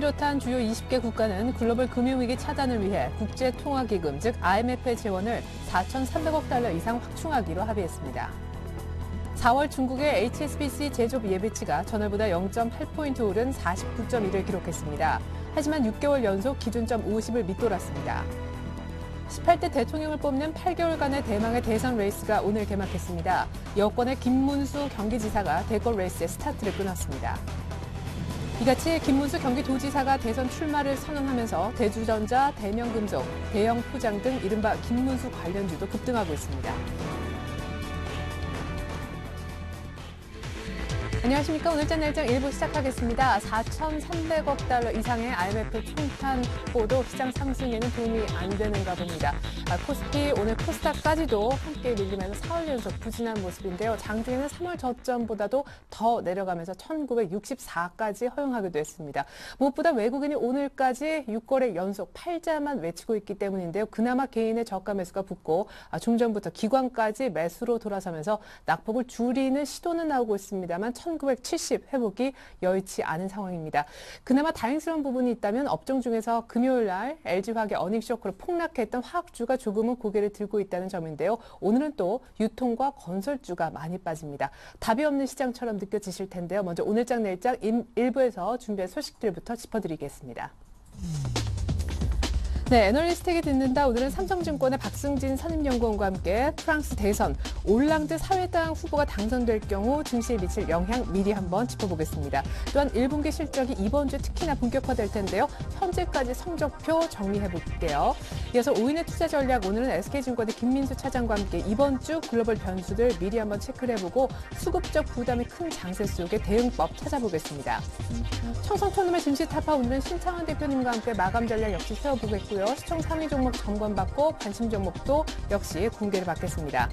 비롯한 주요 20개 국가는 글로벌 금융위기 차단을 위해 국제통화기금, 즉 IMF의 재원을 4,300억 달러 이상 확충하기로 합의했습니다. 4월 중국의 HSBC 제조업 예비치가 전월보다 0.8포인트 오른 49.1을 기록했습니다. 하지만 6개월 연속 기준점 50을 밑돌았습니다. 18대 대통령을 뽑는 8개월간의 대망의 대선 레이스가 오늘 개막했습니다. 여권의 김문수 경기지사가 대권 레이스의 스타트를 끊었습니다. 이같이 김문수 경기도지사가 대선 출마를 선언하면서 대주전자, 대명금속, 대형 포장 등 이른바 김문수 관련주도 급등하고 있습니다. 안녕하십니까. 오늘자 날장 1부 시작하겠습니다. 4,300억 달러 이상의 IMF 총탄 확보도 시장 상승에는 도움이 안 되는가 봅니다. 코스피 오늘 코스닥까지도 함께 밀리면서 4월 연속 부진한 모습인데요. 장중에는 3월 저점보다도 더 내려가면서 1,964까지 허용하기도 했습니다. 무엇보다 외국인이 오늘까지 6거래 연속 팔자만 외치고 있기 때문인데요. 그나마 개인의 저가 매수가 붙고 중전부터 기관까지 매수로 돌아서면서 낙폭을 줄이는 시도는 나오고 있습니다만 1970 회복이 여의치 않은 상황입니다. 그나마 다행스러운 부분이 있다면 업종 중에서 금요일 날 LG화학의 어닝 쇼크로 폭락했던 화학주가 조금은 고개를 들고 있다는 점인데요. 오늘은 또 유통과 건설주가 많이 빠집니다. 답이 없는 시장처럼 느껴지실 텐데요. 먼저 오늘장 내일장 1부에서 준비한 소식들부터 짚어드리겠습니다. 네, 애널리스트에게 듣는다. 오늘은 삼성증권의 박승진 선임연구원과 함께 프랑스 대선, 올랑드 사회당 후보가 당선될 경우 증시에 미칠 영향 미리 한번 짚어보겠습니다. 또한 1분기 실적이 이번 주에 특히나 본격화될 텐데요. 현재까지 성적표 정리해볼게요. 이어서 5인의 투자 전략, 오늘은 SK증권의 김민수 차장과 함께 이번 주 글로벌 변수들 미리 한번 체크를 해보고 수급적 부담이 큰 장세 속의 대응법 찾아보겠습니다. 청성촌놈의 증시 타파, 오늘은 신창원 대표님과 함께 마감 전략 역시 세워보겠고요. 시총 상위 종목 점검받고 관심 종목도 역시 공개를 받겠습니다.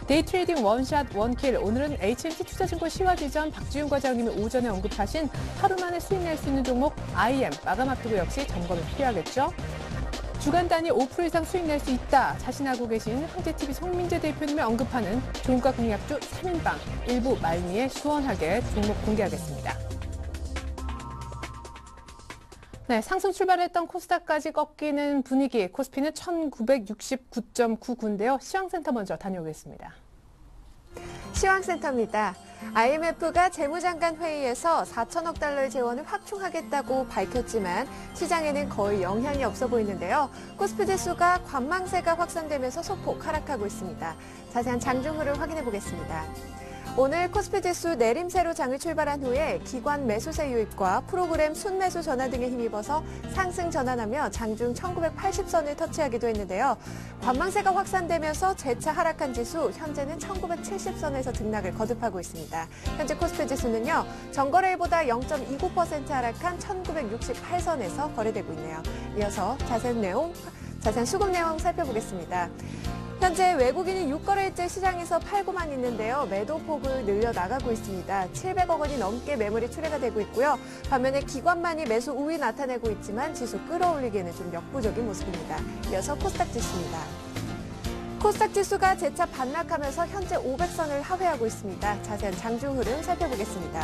데이트레이딩 원샷 원킬, 오늘은 H&T 투자증권 시화지전 박지훈 과장님이 오전에 언급하신 하루 만에 수익 낼 수 있는 종목 IM 마감 앞두고 역시 점검이 필요하겠죠. 주간 단위 5% 이상 수익 낼 수 있다 자신하고 계신 황제TV 송민재 대표님이 언급하는 종가 공약주 3인방 일부 말미에 시원하게 종목 공개하겠습니다. 네, 상승 출발했던 코스닥까지 꺾이는 분위기, 코스피는 1969.99인데요. 시황센터 먼저 다녀오겠습니다. 시황센터입니다. IMF가 재무장관 회의에서 4천억 달러의 재원을 확충하겠다고 밝혔지만 시장에는 거의 영향이 없어 보이는데요. 코스피 지수가 관망세가 확산되면서 소폭 하락하고 있습니다. 자세한 장중 흐름 확인해 보겠습니다. 오늘 코스피 지수 내림세로 장을 출발한 후에 기관 매수세 유입과 프로그램 순매수 전환 등에 힘입어서 상승 전환하며 장중 1980선을 터치하기도 했는데요. 관망세가 확산되면서 재차 하락한 지수, 현재는 1970선에서 등락을 거듭하고 있습니다. 현재 코스피 지수는요, 전거래일보다 0.29% 하락한 1968선에서 거래되고 있네요. 이어서 자세한 수급 내용 살펴보겠습니다. 현재 외국인이 6거래일째 시장에서 팔고만 있는데요. 매도폭을 늘려나가고 있습니다. 700억 원이 넘게 매물이 출회가 되고 있고요. 반면에 기관만이 매수 우위 나타내고 있지만 지수 끌어올리기에는 좀 역부족인 모습입니다. 이어서 코스닥 지수입니다. 코스닥 지수가 재차 반락하면서 현재 500선을 하회하고 있습니다. 자세한 장중 흐름 살펴보겠습니다.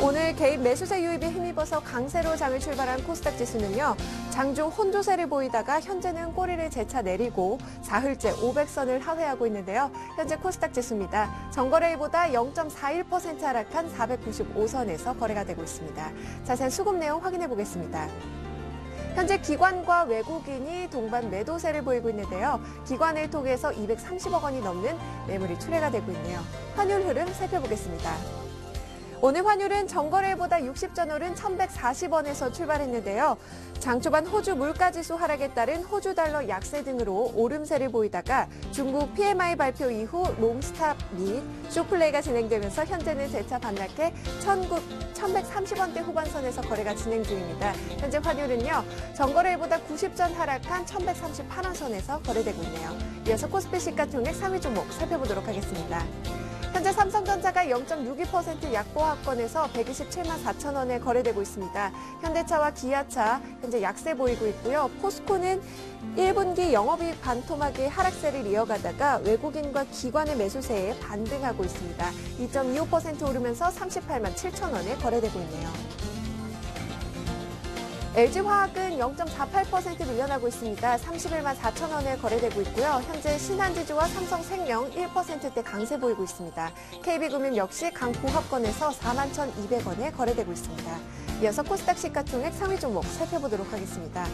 오늘 개인 매수세 유입에 힘입어서 강세로 장을 출발한 코스닥 지수는요, 장중 혼조세를 보이다가 현재는 꼬리를 재차 내리고 사흘째 500선을 하회하고 있는데요. 현재 코스닥 지수입니다. 전거래일보다 0.41% 하락한 495선에서 거래가 되고 있습니다. 자세한 수급 내용 확인해 보겠습니다. 현재 기관과 외국인이 동반 매도세를 보이고 있는데요. 기관을 통해서 230억 원이 넘는 매물이 출회가 되고 있네요. 환율 흐름 살펴보겠습니다. 오늘 환율은 전거래일보다 60전 오른 1,140원에서 출발했는데요. 장 초반 호주 물가지수 하락에 따른 호주 달러 약세 등으로 오름세를 보이다가 중국 PMI 발표 이후 롱스탑 및 쇼플레이가 진행되면서 현재는 재차 반락해 1,130원대 후반선에서 거래가 진행 중입니다. 현재 환율은요, 전거래일보다 90전 하락한 1,138원선에서 거래되고 있네요. 이어서 코스피 시가총액 상위 종목 살펴보도록 하겠습니다. 현재 삼성전자가 0.62% 약보합권에서 127만 4천 원에 거래되고 있습니다. 현대차와 기아차 현재 약세 보이고 있고요. 포스코는 1분기 영업이익 반토막의 하락세를 이어가다가 외국인과 기관의 매수세에 반등하고 있습니다. 2.25% 오르면서 38만 7천 원에 거래되고 있네요. LG화학은 0.48% 밀려나고 있습니다. 31만 4천 원에 거래되고 있고요. 현재 신한지주와 삼성생명 1%대 강세 보이고 있습니다. KB금융 역시 강보합권에서 4만 1,200원에 거래되고 있습니다. 이어서 코스닥 시가총액 상위 종목 살펴보도록 하겠습니다.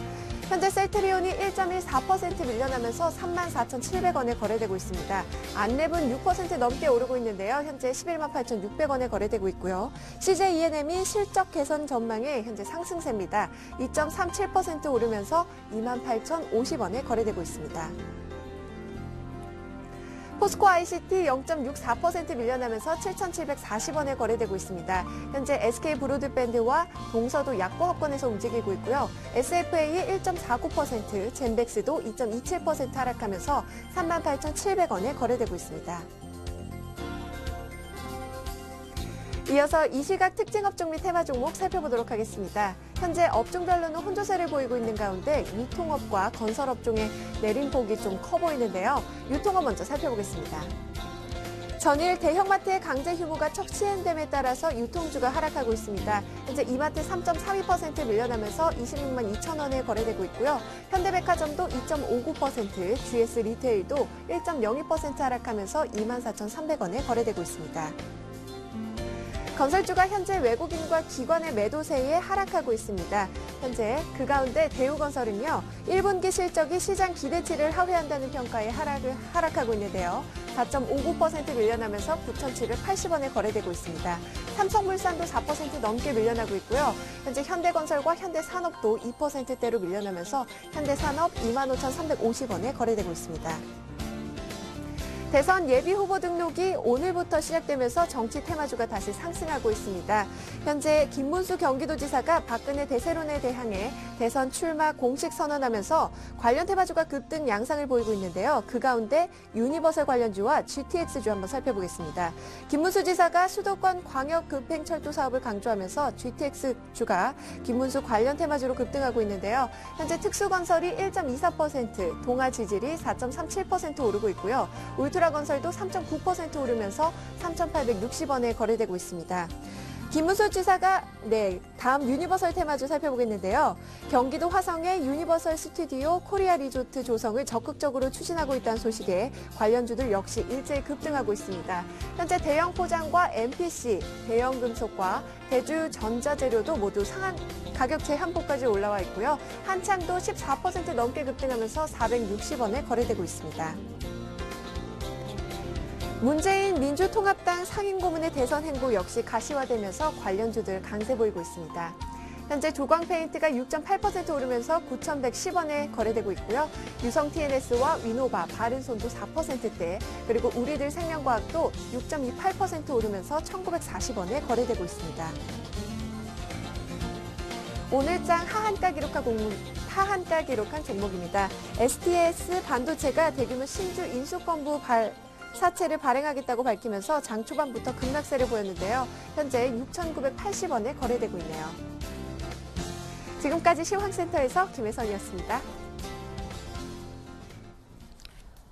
현재 셀트리온이 1.14% 밀려나면서 3만 4,700원에 거래되고 있습니다. 안랩은 6% 넘게 오르고 있는데요. 현재 11만 8,600원에 거래되고 있고요. CJ ENM이 실적 개선 전망에 현재 상승세입니다. 2.37% 오르면서 2만 8,050원에 거래되고 있습니다. 포스코 ICT 0.64% 밀려나면서 7,740원에 거래되고 있습니다. 현재 SK 브로드밴드와 동서도 약보합권에서 움직이고 있고요. SFA 1.49%, 젠백스도 2.27% 하락하면서 38,700원에 거래되고 있습니다. 이어서 이 시각 특징 업종 및 테마 종목 살펴보도록 하겠습니다. 현재 업종별로는 혼조세를 보이고 있는 가운데 유통업과 건설업종의 내림폭이 좀 커 보이는데요. 유통업 먼저 살펴보겠습니다. 전일 대형마트의 강제 휴무가 척시행됨에 따라서 유통주가 하락하고 있습니다. 현재 이마트 3.32% 밀려나면서 26만 2천 원에 거래되고 있고요. 현대백화점도 2.59%, GS 리테일도 1.02% 하락하면서 2만 4,300원에 거래되고 있습니다. 건설주가 현재 외국인과 기관의 매도세에 하락하고 있습니다. 현재 그 가운데 대우건설은요, 1분기 실적이 시장 기대치를 하회한다는 평가에 하락하고 있는데요. 4.59% 밀려나면서 9,780원에 거래되고 있습니다. 삼성물산도 4% 넘게 밀려나고 있고요. 현재 현대건설과 현대산업도 2%대로 밀려나면서 현대산업 25,350원에 거래되고 있습니다. 대선 예비후보 등록이 오늘부터 시작되면서 정치 테마주가 다시 상승하고 있습니다. 현재 김문수 경기도지사가 박근혜 대세론에 대항해 대선 출마 공식 선언하면서 관련 테마주가 급등 양상을 보이고 있는데요. 그 가운데 유니버설 관련주와 GTX주 한번 살펴보겠습니다. 김문수 지사가 수도권 광역급행철도 사업을 강조하면서 GTX주가 김문수 관련 테마주로 급등하고 있는데요. 현재 특수건설이 1.24%, 동아지질이 4.37% 오르고 있고요. 울트라건설도 3.9% 오르면서 3,860원에 거래되고 있습니다. 김문수 지사가 다음 유니버설 테마주 살펴보겠는데요. 경기도 화성의 유니버설 스튜디오 코리아 리조트 조성을 적극적으로 추진하고 있다는 소식에 관련주들 역시 일제히 급등하고 있습니다. 현재 대형 포장과 MPC, 대형 금속과 대주 전자재료도 모두 상한 가격 제한폭까지 올라와 있고요. 한창도 14% 넘게 급등하면서 460원에 거래되고 있습니다. 문재인 민주통합당 상임고문의 대선 행보 역시 가시화되면서 관련주들 강세 보이고 있습니다. 현재 조광페인트가 6.8% 오르면서 9,110원에 거래되고 있고요. 유성 TNS와 위노바, 바른손도 4%대, 그리고 우리들 생명과학도 6.28% 오르면서 1,940원에 거래되고 있습니다. 오늘장 하한가 기록한 종목입니다. STS 반도체가 대규모 신주 인수권부 사채를 발행하겠다고 밝히면서 장 초반부터 급락세를 보였는데요. 현재 6,980원에 거래되고 있네요. 지금까지 시황센터에서 김혜선이었습니다.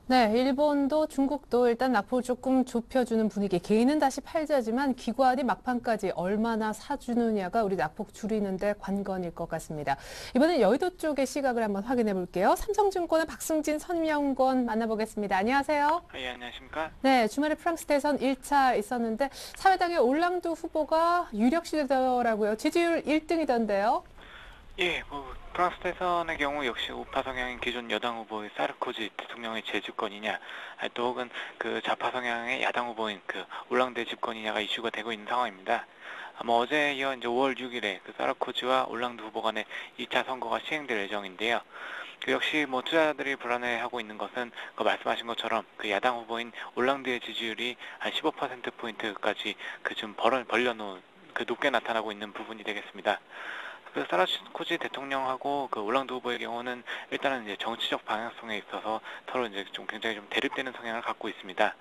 네, 일본도 중국도 일단 낙폭을 조금 좁혀주는 분위기. 개인은 다시 팔자지만 기관이 막판까지 얼마나 사주느냐가 우리 낙폭 줄이는데 관건일 것 같습니다. 이번엔 여의도 쪽의 시각을 한번 확인해 볼게요. 삼성증권의 박승진 선임연구원 만나보겠습니다. 안녕하세요. 예, 안녕하십니까? 네, 주말에 프랑스 대선 1차 있었는데 사회당의 올랑드 후보가 유력시되더라고요. 지지율 1등이던데요. 예, 프랑스 대선의 경우 역시 우파 성향인 기존 여당 후보의 사르코지 대통령의 재집권이냐, 또 혹은 그 좌파 성향의 야당 후보인 그 올랑드 집권이냐가 이슈가 되고 있는 상황입니다. 어제에 이어 이제 5월 6일에 그 사르코지와 올랑드 후보 간의 2차 선거가 시행될 예정인데요. 그 역시 투자자들이 불안해하고 있는 것은 그 말씀하신 것처럼 그 야당 후보인 올랑드의 지지율이 한 15%포인트까지 그 좀 벌려놓은 그 높게 나타나고 있는 부분이 되겠습니다. 그 사르코지 대통령하고 그 올랑드 후보의 경우는 일단은 이제 정치적 방향성에 있어서 서로 이제 좀 굉장히 좀 대립되는 성향을 갖고 있습니다.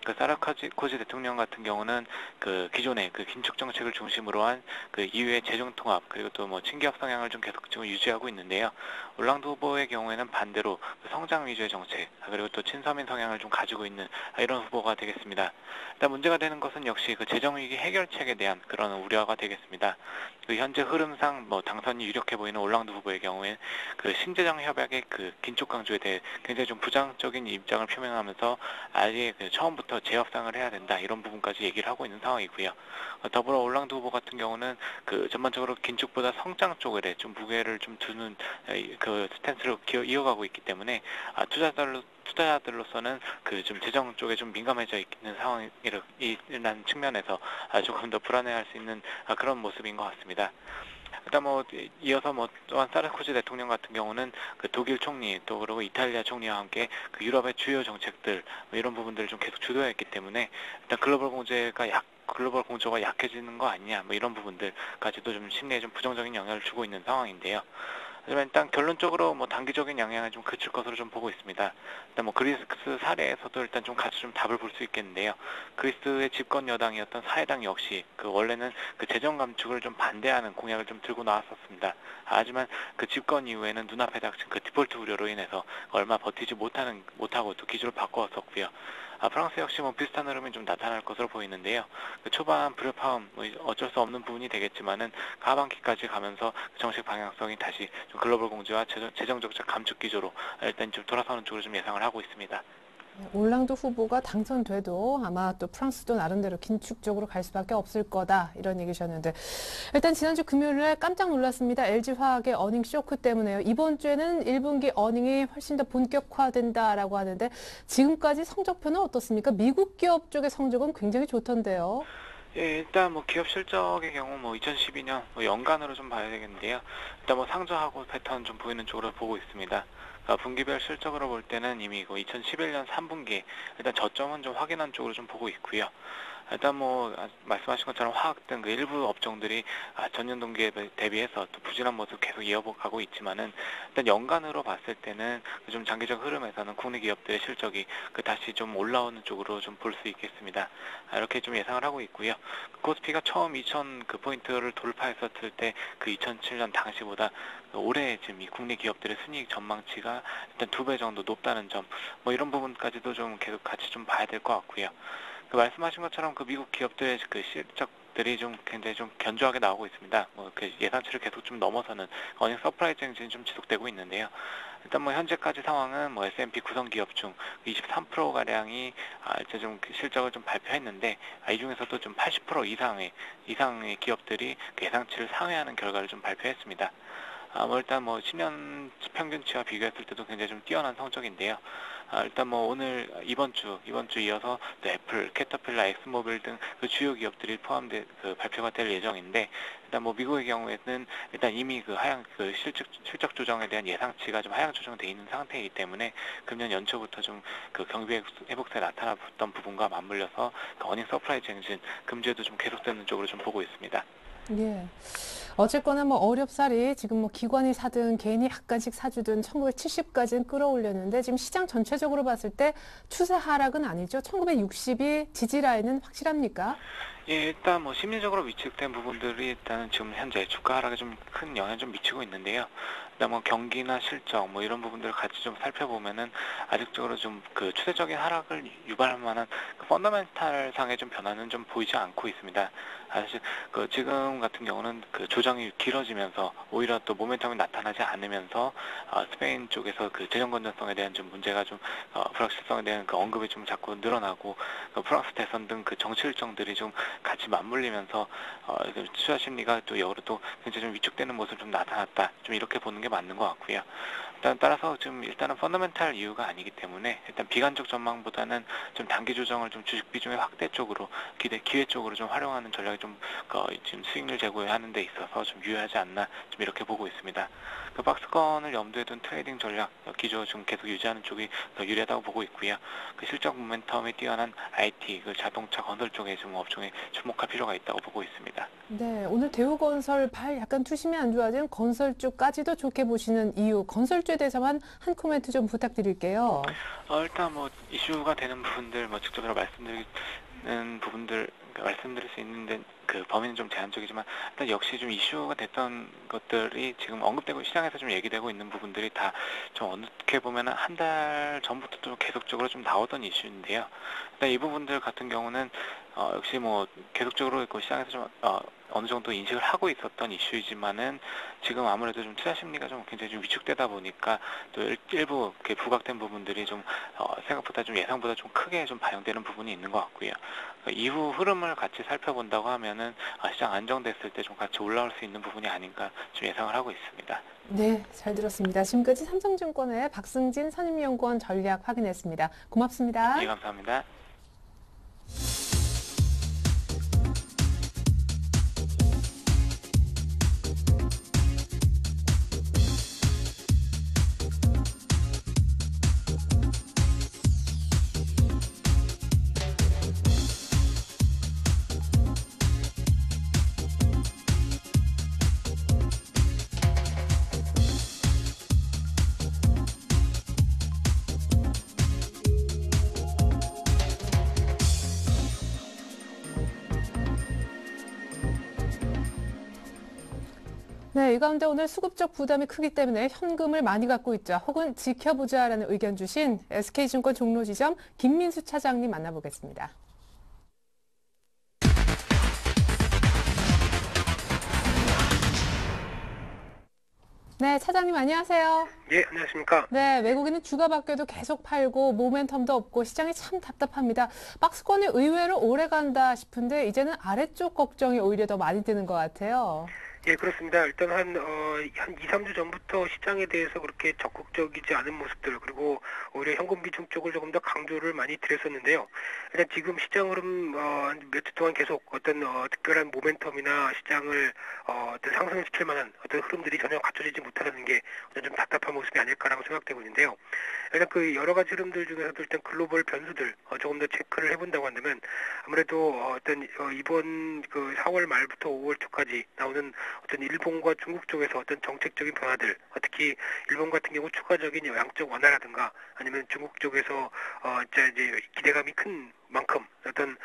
그 사르코지 대통령 같은 경우는 그 기존의 그 긴축 정책을 중심으로 한 그 이후의 재정 통합 그리고 또 뭐 친기업 성향을 좀 계속 지금 유지하고 있는데요. 올랑드 후보의 경우에는 반대로 그 성장 위주의 정책 그리고 또 친서민 성향을 좀 가지고 있는 이런 후보가 되겠습니다. 일단 문제가 되는 것은 역시 그 재정 위기 해결책에 대한 그런 우려가 되겠습니다. 그 현재 흐름상 뭐 당선이 유력해 보이는 올랑드 후보의 경우에 그 신재정 협약의 그 긴축 강조에 대해 굉장히 좀 부정적인 입장을 표명하면서 아예 그 처음부터 재협상을 해야 된다 이런 부분까지 얘기를 하고 있는 상황이고요. 더불어 올랑드 후보 같은 경우는 그 전반적으로 긴축보다 성장 쪽에 좀 무게를 좀 두는 그 스탠스를 이어가고 있기 때문에 투자자들로서는 그 좀 재정 쪽에 좀 민감해져 있는 상황이라는 측면에서 조금 더 불안해할 수 있는 그런 모습인 것 같습니다. 일단 뭐 이어서 뭐 또한 사르코지 대통령 같은 경우는 그 독일 총리 또 그리고 이탈리아 총리와 함께 그 유럽의 주요 정책들 뭐 이런 부분들을 좀 계속 주도했기 때문에 일단 글로벌 공조가 약해지는 거 아니냐 뭐 이런 부분들까지도 좀 심리에 좀 부정적인 영향을 주고 있는 상황인데요. 하지만 일단 결론적으로 뭐 단기적인 영향은 좀 그칠 것으로 좀 보고 있습니다. 일단 뭐 그리스 사례에서도 일단 좀 같이 좀 답을 볼 수 있겠는데요. 그리스의 집권 여당이었던 사회당 역시 그 원래는 그 재정 감축을 좀 반대하는 공약을 좀 들고 나왔었습니다. 하지만 그 집권 이후에는 눈앞에 닥친 그 디폴트 우려로 인해서 얼마 버티지 못하고 또 기조를 바꾸었었고요. 프랑스 역시 뭐 비슷한 흐름이 좀 나타날 것으로 보이는데요. 그 초반 불협화음 뭐 어쩔 수 없는 부분이 되겠지만은 하반기까지 가면서 정책 방향성이 다시 좀 글로벌 공조와 재정적 감축 기조로 일단 좀 돌아서는 쪽으로 좀 예상을 하고 있습니다. 올랑드 후보가 당선돼도 아마 또 프랑스도 나름대로 긴축적으로 갈 수밖에 없을 거다 이런 얘기셨는데 일단 지난주 금요일에 깜짝 놀랐습니다. LG화학의 어닝 쇼크 때문에요. 이번 주에는 1분기 어닝이 훨씬 더 본격화된다라고 하는데 지금까지 성적표는 어떻습니까? 미국 기업 쪽의 성적은 굉장히 좋던데요. 예, 일단 뭐 기업 실적의 경우 뭐 2012년 뭐 연간으로 좀 봐야 되겠는데요. 일단 뭐 상저하고 패턴 좀 보이는 쪽으로 보고 있습니다. 분기별 실적으로 볼 때는 이미 2011년 3분기 일단 저점은 좀 확인한 쪽으로 좀 보고 있고요. 일단 뭐 말씀하신 것처럼 화학 등 그 일부 업종들이 전년 동기에 대비해서 또 부진한 모습 계속 이어가고 있지만은 일단 연간으로 봤을 때는 좀 장기적 흐름에서는 국내 기업들의 실적이 다시 좀 올라오는 쪽으로 좀 볼 수 있겠습니다. 이렇게 좀 예상을 하고 있고요. 코스피가 처음 2,000 그 포인트를 돌파했었을 때 그 2007년 당시보다 올해 지금 이 국내 기업들의 순이익 전망치가 일단 2배 정도 높다는 점, 뭐 이런 부분까지도 좀 계속 같이 좀 봐야 될 것 같고요. 그 말씀하신 것처럼 그 미국 기업들의 그 실적들이 좀 굉장히 좀 견조하게 나오고 있습니다. 뭐 그 예상치를 계속 좀 넘어서는 어닝 서프라이즈 행진이 좀 지속되고 있는데요. 일단 뭐 현재까지 상황은 뭐 S&P 구성 기업 중 23% 가량이 이제 좀 실적을 좀 발표했는데 이 중에서도 좀 80% 이상의 기업들이 그 예상치를 상회하는 결과를 좀 발표했습니다. 뭐 일단 뭐 10년 평균치와 비교했을 때도 굉장히 좀 뛰어난 성적인데요. 일단 뭐 오늘 이번 주 이어서 또 애플, 캐터필라, 엑스모빌 등 그 주요 기업들이 포함된 그 발표가 될 예정인데 일단 뭐 미국의 경우에는 일단 이미 그 하향 그 실적 조정에 대한 예상치가 좀 하향 조정돼 있는 상태이기 때문에 금년 연초부터 좀 그 경기 회복세 나타났던 부분과 맞물려서 그 어닝 서프라이즈 행진 금주에도 좀 계속되는 쪽으로 좀 보고 있습니다. 예. 어쨌거나 뭐 어렵사리 지금 뭐 기관이 사든 개인이 약간씩 사주든 1970까지는 끌어올렸는데 지금 시장 전체적으로 봤을 때 추세 하락은 아니죠. 1960이 지지라인은 확실합니까? 예, 일단 뭐 심리적으로 위축된 부분들이 일단은 지금 현재 주가 하락에 좀 큰 영향을 좀 미치고 있는데요. 일단 뭐 경기나 실적 뭐 이런 부분들을 같이 좀 살펴보면은 아직적으로 좀 그 추세적인 하락을 유발할 만한 그 펀더멘탈 상의 좀 변화는 좀 보이지 않고 있습니다. 사실 그 지금 같은 경우는 그 조정이 길어지면서 오히려 또 모멘텀이 나타나지 않으면서 스페인 쪽에서 그 재정 건전성에 대한 좀 문제가 좀 불확실성에 대한 그 언급이 좀 자꾸 늘어나고 그 프랑스 대선 등 그 정치 일정들이 좀 같이 맞물리면서 투자 심리가 또 역으로 또 굉장히 좀 위축되는 모습 좀 나타났다. 좀 이렇게 보는 게 맞는 것 같고요. 따라서 좀 일단은 펀더멘탈 이유가 아니기 때문에 일단 비관적 전망보다는 좀 단기 조정을 좀 주식 비중의 확대 쪽으로 기회 쪽으로 좀 활용하는 전략이 좀 지금 수익률 제고하는 데 있어서 좀 유효하지 않나 좀 이렇게 보고 있습니다. 그 박스권을 염두에 둔 트레이딩 전략 기조 좀 계속 유지하는 쪽이 더 유리하다고 보고 있고요. 그 실적 모멘텀이 뛰어난 IT, 그 자동차 건설 쪽에 좀 업종에 주목할 필요가 있다고 보고 있습니다. 네, 오늘 대우건설 약간 투심이 안 좋아지는 건설주까지도 좋게 보시는 이유, 건설주에 대해서만 한 코멘트 좀 부탁드릴게요. 일단 뭐 이슈가 되는 부분들 뭐 직접으로 말씀드리기 제한적이지만 일단 역시 좀 이슈가 됐던 것들이 지금 언급되고 시장에서 좀 얘기되고 있는 부분들이 다 좀 어떻게 보면 한 달 전부터 좀 계속적으로 좀 나오던 이슈인데요. 일단 이 부분들 같은 경우는 역시 뭐 계속적으로 그 시장에서 좀 어느 정도 인식을 하고 있었던 이슈이지만은 지금 아무래도 좀 투자 심리가 좀 굉장히 좀 위축되다 보니까 또 일부 이렇게 부각된 부분들이 좀 생각보다 좀 예상보다 좀 크게 좀 반영되는 부분이 있는 것 같고요. 이후 흐름을 같이 살펴본다고 하면은 시장 안정됐을 때 좀 같이 올라올 수 있는 부분이 아닌가 좀 예상을 하고 있습니다. 네, 잘 들었습니다. 지금까지 삼성증권의 박승진 선임연구원 전략 확인했습니다. 고맙습니다. 예, 감사합니다. 네, 이 가운데 오늘 수급적 부담이 크기 때문에 현금을 많이 갖고 있자 혹은 지켜보자라는 의견 주신 SK증권 종로지점 김민수 차장님 만나보겠습니다. 네, 차장님 안녕하세요. 예, 안녕하십니까. 네, 외국인은 주가 바뀌어도 계속 팔고 모멘텀도 없고 시장이 참 답답합니다. 박스권이 의외로 오래 간다 싶은데 이제는 아래쪽 걱정이 오히려 더 많이 드는 것 같아요. 예, 그렇습니다. 일단 한 2, 3주 전부터 시장에 대해서 그렇게 적극적이지 않은 모습들, 그리고 오히려 현금 비중 쪽을 조금 더 강조를 많이 드렸었는데요. 일단 지금 시장 흐름, 몇 주 동안 계속 어떤, 특별한 모멘텀이나 시장을, 어떤 상승시킬 만한 어떤 흐름들이 전혀 갖춰지지 못하는 게 좀 답답한 모습이 아닐까라고 생각되고 있는데요. 일단 그 여러 가지 흐름들 중에서도 일단 글로벌 변수들, 조금 더 체크를 해본다고 한다면 아무래도 이번 그 4월 말부터 5월 초까지 나오는 어떤 일본과 중국 쪽에서 어떤 정책적인 변화들, 특히 일본 같은 경우 추가적인 양적 완화라든가 아니면 중국 쪽에서 이제 기대감이 큰 만큼 어떤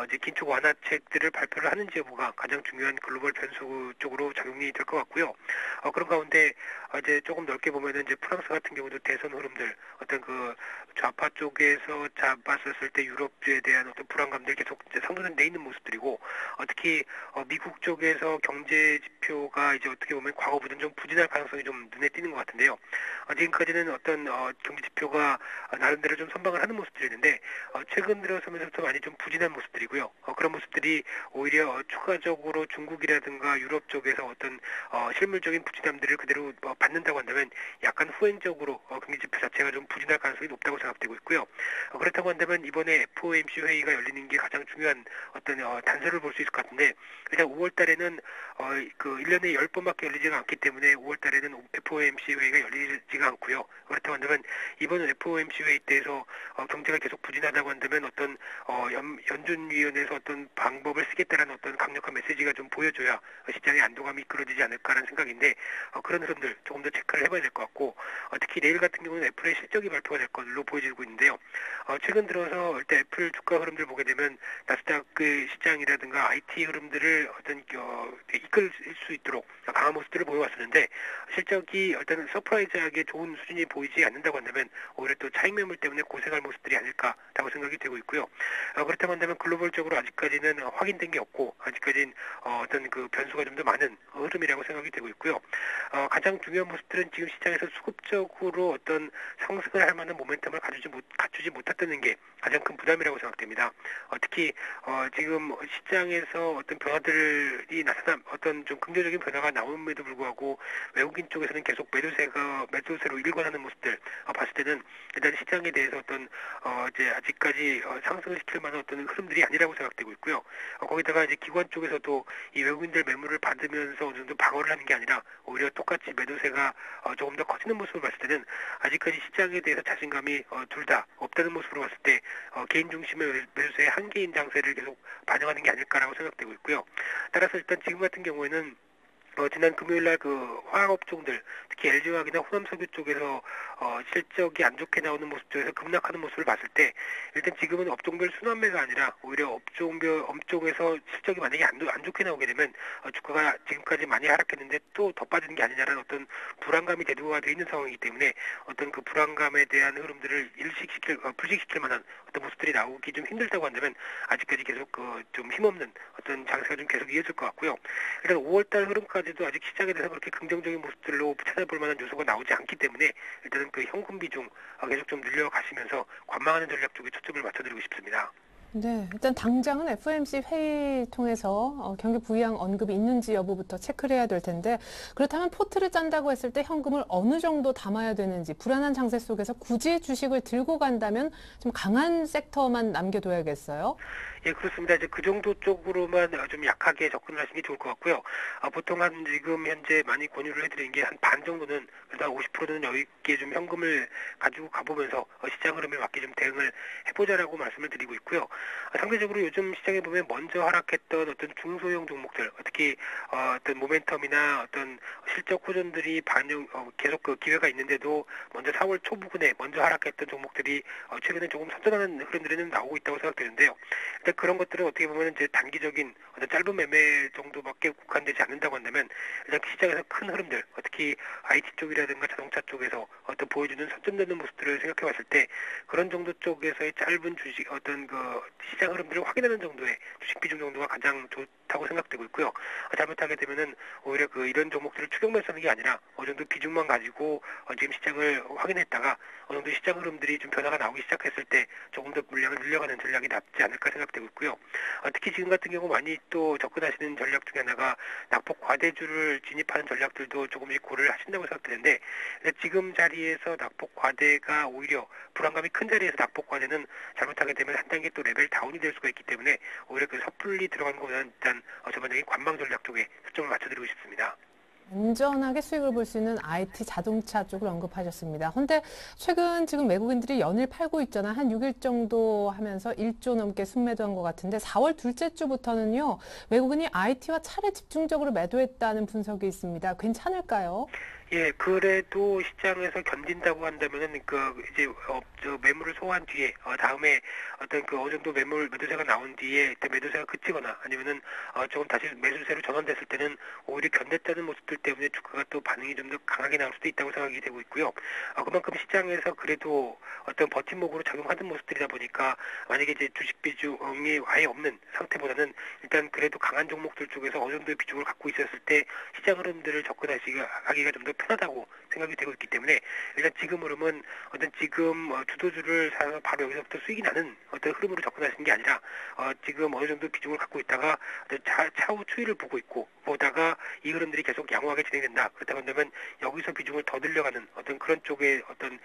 이제 긴축 완화책들을 발표를 하는지 여부가 가장 중요한 글로벌 변수 쪽으로 작용이 될 것 같고요. 그런 가운데 이제 조금 넓게 보면은 이제 프랑스 같은 경우도 대선 흐름들, 어떤 그 좌파 쪽에서 잡았었을 때 유럽에 대한 어떤 불안감들이 계속 이제 상존돼 있는 모습들이고, 특히 미국 쪽에서 경제 지표가 이제 어떻게 보면 과거보다는 좀 부진할 가능성이 좀 눈에 띄는 것 같은데요. 지금까지는 어떤 경제 지표가 나름대로 좀 선방을 하는 모습들이었는데 최근 들어서면서부터 많이 좀 부진한 모습들이고요. 그런 모습들이 오히려 추가적으로 중국이라든가 유럽 쪽에서 어떤 실물적인 부진함들을 그대로 받는다고 한다면 약간 후행적으로 경제 지표 자체가 좀 부진할 가능성이 높다고 생각되고 있고요. 그렇다고 한다면 이번에 FOMC 회의가 열리는 게 가장 중요한 어떤 단서를 볼 수 있을 것 같은데, 일단 5월 달에는 그 1년에 10번밖에 열리지가 않기 때문에 5월 달에는 FOMC 회의가 열리지가 않고요. 그렇다고 한다면 이번 FOMC 회의 때에서 경제가 계속 부진하다고 한다면 어떤 연준위원회에서 어떤 방법을 쓰겠다라는 어떤 강력한 메시지가 좀 보여줘야 시장의 안도감이 이끌어지지 않을까라는 생각인데, 그런 흐름들 조금 더 체크를 해봐야 될 것 같고, 특히 내일 같은 경우는 애플의 실적이 발표가 될 걸로 보여지고 있는데요. 최근 들어서 일단 애플 주가 흐름들 보게 되면 나스닥 시장이라든가 IT 흐름들을 어떤 이끌 수 있도록 강한 모습들을 보여왔었는데, 실적이 일단 서프라이즈하게 좋은 수준이 보이지 않는다고 한다면 오히려 또 차익 매물 때문에 고생할 모습들이 아닐까라고 생각이 되고 있고요. 그렇다고 한다면 글로벌적으로 아직까지는 확인된 게 없고, 아직까지는 어떤 그 변수가 좀 더 많은 흐름이라고 생각이 되고 있고요. 가장 중요한 모습들은 지금 시장에서 수급적으로 어떤 상승을 할 만한 모멘텀을 갖추지 못했다는 게 가장 큰 부담이라고 생각됩니다. 특히 지금 시장에서 어떤 변화들이 어떤 좀 긍정적인 변화가 나옴에도 불구하고 외국인 쪽에서는 계속 매도세로 일관하는 모습들 봤을 때는 일단 시장에 대해서 어떤 이제 아직까지 상승을 시킬 만한 어떤 흐름들이 아니라고 생각되고 있고요. 거기다가 이제 기관 쪽에서도 이 외국인들 매물을 받으면서 어느 정도 방어를 하는 게 아니라 오히려 똑같이 매도세가 조금 더 커지는 모습을 봤을 때는 아직까지 시장에 대해서 자신감이 둘 다 없다는 모습으로 봤을 때 개인 중심의 매도세의 한계인 장세를 계속 반영하는 게 아닐까라고 생각되고 있고요. 따라서 일단 지금 같은 경우에는 지난 금요일 날 그 화학업종들, 특히 LG화학이나 호남석유 쪽에서 실적이 안 좋게 나오는 모습 쪽에서 급락하는 모습을 봤을 때 일단 지금은 업종별 순환매가 아니라 오히려 업종에서 실적이 만약에 안 좋게 나오게 되면 주가가 지금까지 많이 하락했는데 또 더 빠지는 게 아니냐라는 어떤 불안감이 대두가 되어 있는 상황이기 때문에 어떤 그 불안감에 대한 흐름들을 불식시킬 만한 어떤 모습들이 나오기 좀 힘들다고 한다면 아직까지 계속 좀 힘없는 어떤 장세가 좀 계속 이어질 것 같고요. 일단 5월달 흐름까지도 아직 시장에 대해서 그렇게 긍정적인 모습들로 찾아볼 만한 요소가 나오지 않기 때문에 일단은 그 현금 비중 계속 좀 늘려가시면서 관망하는 전략 쪽에 초점을 맞춰드리고 싶습니다. 네, 일단 당장은 FOMC 회의 통해서 경기 부양 언급이 있는지 여부부터 체크를 해야 될 텐데 그렇다면 포트를 짠다고 했을 때 현금을 어느 정도 담아야 되는지 불안한 장세 속에서 굳이 주식을 들고 간다면 좀 강한 섹터만 남겨둬야겠어요? 예, 그렇습니다. 이제 그 정도 쪽으로만 좀 약하게 접근을 하시는 게 좋을 것 같고요. 보통 지금 현재 많이 권유를 해드리는 게 한 반 정도는, 일단 50%는 여유 있게 좀 현금을 가지고 가보면서 시장 흐름에 맞게 좀 대응을 해보자라고 말씀을 드리고 있고요. 상대적으로 요즘 시장에 보면 먼저 하락했던 어떤 중소형 종목들, 특히 어떤 모멘텀이나 어떤 실적 호전들이 계속 그 기회가 있는데도 먼저 4월 초 부근에 먼저 하락했던 종목들이 최근에 조금 선전하는 흐름들이 나오고 있다고 생각되는데요. 일단 그런 것들은 어떻게 보면 이제 단기적인 어떤 짧은 매매 정도밖에 국한되지 않는다고 한다면 일단 그 시장에서 큰 흐름들, 특히 IT 쪽이라든가 자동차 쪽에서 어떤 보여주는 선점되는 모습들을 생각해 봤을 때 그런 정도 쪽에서의 짧은 주식 어떤 그 시장 흐름들을 확인하는 정도의 주식 비중 정도가 가장 좋다고 생각되고 있고요. 잘못하게 되면은 오히려 이런 종목들을 추격 매수하는 게 아니라 어느 정도 비중만 가지고 지금 시장을 확인했다가 어느 정도 시장 흐름들이 좀 변화가 나오기 시작했을 때 조금 더 물량을 늘려가는 전략이 낫지 않을까 생각되고 있고요. 특히 지금 같은 경우 많이 또 접근하시는 전략 중에 하나가 낙폭 과대주를 진입하는 전략들도 조금씩 고려를 하신다고 생각되는데 지금 자리에서 낙폭 과대가 오히려 불안감이 큰 자리에서 낙폭 과대는 잘못하게 되면 한 단계 또 레벨 다운이 될 수가 있기 때문에 오히려 그 섣불리 들어가는 것보다는 일단 전반적인 관망 전략 쪽에 초점을 맞춰드리고 싶습니다. 안전하게 수익을 볼 수 있는 IT 자동차 쪽을 언급하셨습니다. 그런데 최근 지금 외국인들이 연일 팔고 있잖아. 한 6일 정도 하면서 1조 넘게 순매도한 것 같은데 4월 둘째 주부터는요. 외국인이 IT와 차례 집중적으로 매도했다는 분석이 있습니다. 괜찮을까요? 예, 그래도 시장에서 견딘다고 한다면은 이제 매물을 소화한 뒤에 다음에 어떤 어느 정도 매도세가 나온 뒤에 매도세가 그치거나 아니면은 조금 다시 매수세로 전환됐을 때는 오히려 견뎠다는 모습들 때문에 주가가 또 반응이 좀 더 강하게 나올 수도 있다고 생각이 되고 있고요. 그만큼 시장에서 그래도 어떤 버팀목으로 작용하는 모습들이다 보니까 만약에 이제 주식 비중이 아예 없는 상태보다는 일단 그래도 강한 종목들 쪽에서 어느 정도의 비중을 갖고 있었을 때 시장 흐름들을 접근하기가 좀 더 편하다고 생각이 되고 있기 때문에 일단 지금 흐름은 지금 주도주를 사서 바로 여기서부터 수익이 나는 어떤 흐름으로 접근하시는 게 아니라 지금 어느 정도 비중을 갖고 있다가 차후 추이를 보다가 이 흐름들이 계속 양호하게 진행된다. 그렇다고 한다면 여기서 비중을 더 늘려가는 어떤 그런 쪽의 어떤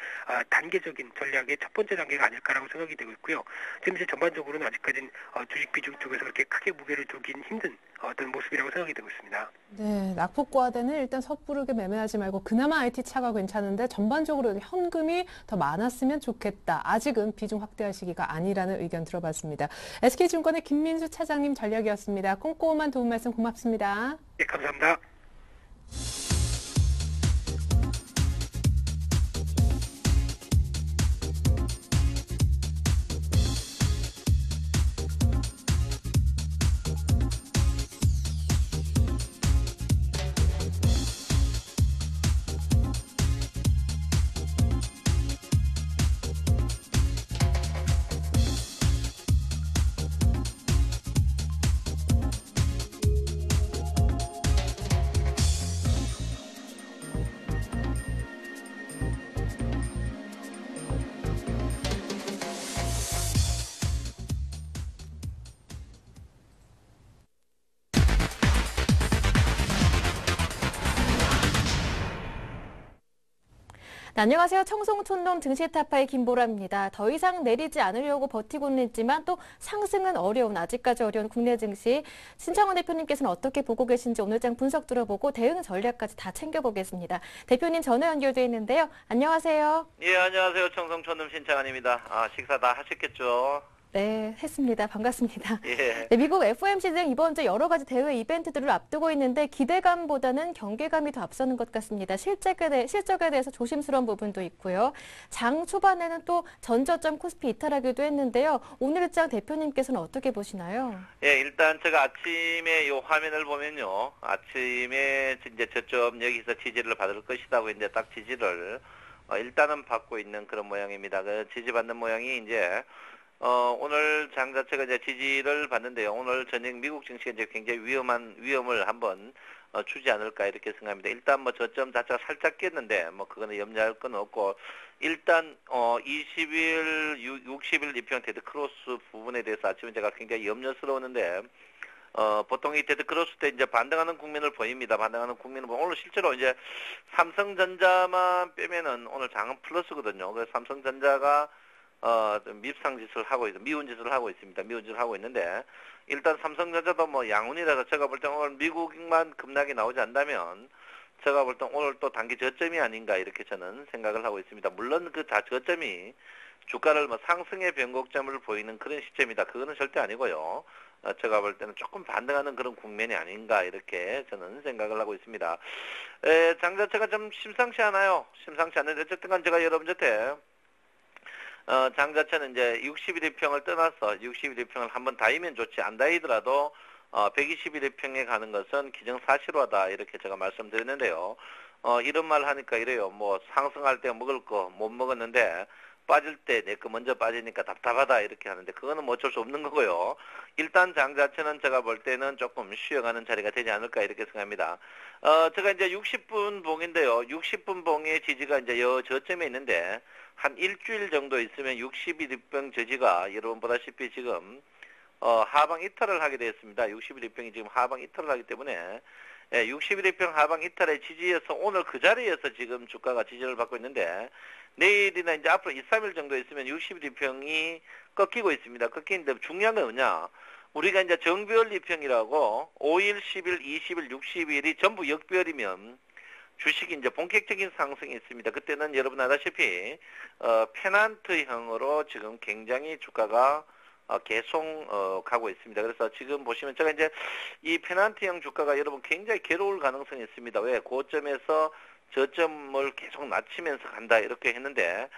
단계적인 전략의 첫 번째 단계가 아닐까라고 생각이 되고 있고요. 지금 이제 전반적으로는 아직까지는 주식 비중 쪽에서 그렇게 크게 무게를 두긴 힘든 어떤 모습이라고 생각이 되고 있습니다. 네, 낙폭과대는 일단 섣부르게 매매하지 말고 그나마 IT 차가 괜찮은데 전반적으로 현금이 더 많았으면 좋겠다. 아직은 비중 확대할 시기가 아니라는 의견 들어봤습니다. SK증권의 김민수 차장님 전략이었습니다. 꼼꼼한 도움 말씀 고맙습니다. 네, 감사합니다. 네, 안녕하세요. 청송촌동 증시타파의 김보라입니다. 더 이상 내리지 않으려고 버티고는 있지만 또 상승은 아직까지 어려운 국내 증시. 신창원 대표님께서는 어떻게 보고 계신지 오늘 장 분석 들어보고 대응 전략까지 다 챙겨보겠습니다. 대표님 전화 연결돼 있는데요. 안녕하세요. 예, 안녕하세요. 청송촌동 신창원입니다. 식사 다 하셨겠죠? 네, 했습니다. 반갑습니다. 예. 네, 미국 FOMC 등 이번 주 여러 가지 대회 이벤트들을 앞두고 있는데 기대감보다는 경계감이 더 앞서는 것 같습니다. 실적에 대해서 조심스러운 부분도 있고요. 장 초반에는 또 전저점 코스피 이탈하기도 했는데요. 오늘 일장 대표님께서는 어떻게 보시나요? 예, 일단 제가 아침에 요 화면을 보면요. 아침에 이제 저점 여기서 지지를 받을 것이라고 이제 딱 지지를 일단은 받고 있는 그런 모양입니다. 그 지지받는 모양이 이제 오늘 장 자체가 이제 지지를 받는데요. 오늘 저녁 미국 증시가 이제 굉장히 위험을 한번 주지 않을까 이렇게 생각합니다. 일단 뭐 저점 자체가 살짝 깼는데 뭐 그거는 염려할 건 없고 일단 20일, 60일 이평 데드 크로스 부분에 대해서 아침에 제가 굉장히 염려스러웠는데 보통 이 데드 크로스 때 이제 반등하는 국면을 보입니다. 반등하는 국면을 보면 오늘 실제로 이제 삼성전자만 빼면은 오늘 장은 플러스거든요. 그래서 삼성전자가 밉상짓을 하고 미운짓을 하고 있습니다. 미운짓을 하고 있는데 일단 삼성전자도 뭐 양운이라서 제가 볼 때 오늘 미국만 급락이 나오지 않다면 제가 볼 때 오늘 또 단기 저점이 아닌가 이렇게 저는 생각을 하고 있습니다. 물론 그 저점이 주가를 뭐 상승의 변곡점을 보이는 그런 시점이다. 그거는 절대 아니고요. 제가 볼 때는 조금 반등하는 그런 국면이 아닌가 이렇게 저는 생각을 하고 있습니다. 장 자체가 좀 심상치 않아요. 심상치 않은데 어쨌든 간 제가 여러분한테 장 자체는 이제 61일평을 떠나서 61일평을 한번 다이면 좋지 안 다이더라도 121일평에 가는 것은 기정사실화다 이렇게 제가 말씀드렸는데요. 이런 말 하니까 이래요. 뭐 상승할 때 먹을 거 못 먹었는데 빠질 때 내 거 먼저 빠지니까 답답하다 이렇게 하는데 그거는 뭐 어쩔 수 없는 거고요. 일단 장 자체는 제가 볼 때는 조금 쉬어가는 자리가 되지 않을까 이렇게 생각합니다. 제가 이제 60분 봉인데요. 60분 봉의 지지가 이제 저점에 있는데 한 일주일 정도 있으면 61일평 저지가 여러분 보다시피 지금 하방 이탈을 하게 되었습니다. 61일평이 지금 하방 이탈을 하기 때문에 61일평 하방 이탈의 지지에서 오늘 그 자리에서 지금 주가가 지지를 받고 있는데 내일이나 이제 앞으로 2, 3일 정도 있으면 61일평이 꺾이고 있습니다. 꺾이는데 중요한 건 뭐냐? 우리가 이제 정비율이평이라고 5일, 10일, 20일, 60일이 전부 역별이면 주식이 이제 본격적인 상승이 있습니다. 그때는 여러분 아다시피 페난트형으로 지금 굉장히 주가가 계속 가고 있습니다. 그래서 지금 보시면 제가 이제 이 페난트형 주가가 여러분 굉장히 괴로울 가능성이 있습니다. 왜? 고점에서 저점을 계속 낮추면서 간다 이렇게 했는데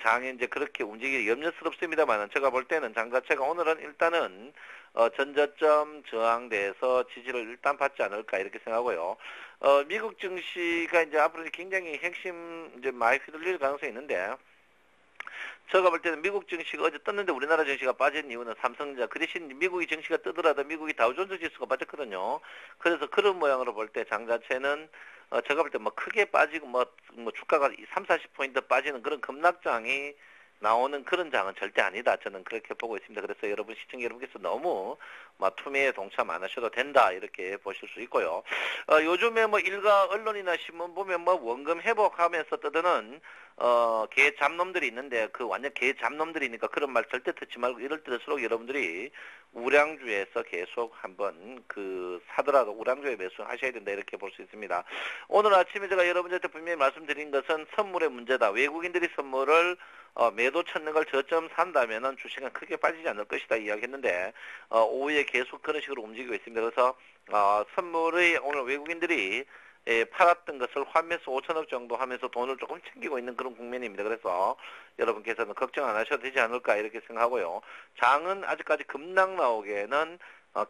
장이 이제 그렇게 움직이기 염려스럽습니다만 제가 볼 때는 장 자체가 오늘은 일단은 전저점 저항대에서 지지를 일단 받지 않을까 이렇게 생각하고요. 미국 증시가 이제 앞으로 굉장히 핵심 이제 많이 휘둘릴 가능성이 있는데 제가 볼 때는 미국 증시가 어제 떴는데 우리나라 증시가 빠진 이유는 삼성전자 그 대신 미국이 증시가 뜨더라도 미국이 다우존스 지수가 빠졌거든요. 그래서 그런 모양으로 볼 때 장 자체는 제가 볼 때 뭐 크게 빠지고 뭐 주가가 3, 40포인트 빠지는 그런 급락장이 나오는 그런 장은 절대 아니다. 저는 그렇게 보고 있습니다. 그래서 여러분 시청자 여러분께서 너무 투매에 동참 안 하셔도 된다 이렇게 보실 수 있고요. 요즘에 뭐 일가 언론이나 신문 보면 뭐 원금 회복하면서 떠드는 개 잡놈들이 있는데 그 완전 개 잡놈들이니까 그런 말 절대 듣지 말고 이럴 때일수록 여러분들이 우량주에서 계속 한번 사더라도 우량주에 매수하셔야 된다 이렇게 볼 수 있습니다. 오늘 아침에 제가 여러분들한테 분명히 말씀드린 것은 선물의 문제다. 외국인들이 선물을 매도 찾는 걸 저점 산다면은 주식은 크게 빠지지 않을 것이다 이야기했는데 오후에 계속 그런 식으로 움직이고 있습니다. 그래서 선물의 오늘 외국인들이 팔았던 것을 환매수 5천억 정도 하면서 돈을 조금 챙기고 있는 그런 국면입니다. 그래서 여러분께서는 걱정 안 하셔도 되지 않을까 이렇게 생각하고요. 장은 아직까지 급락 나오기에는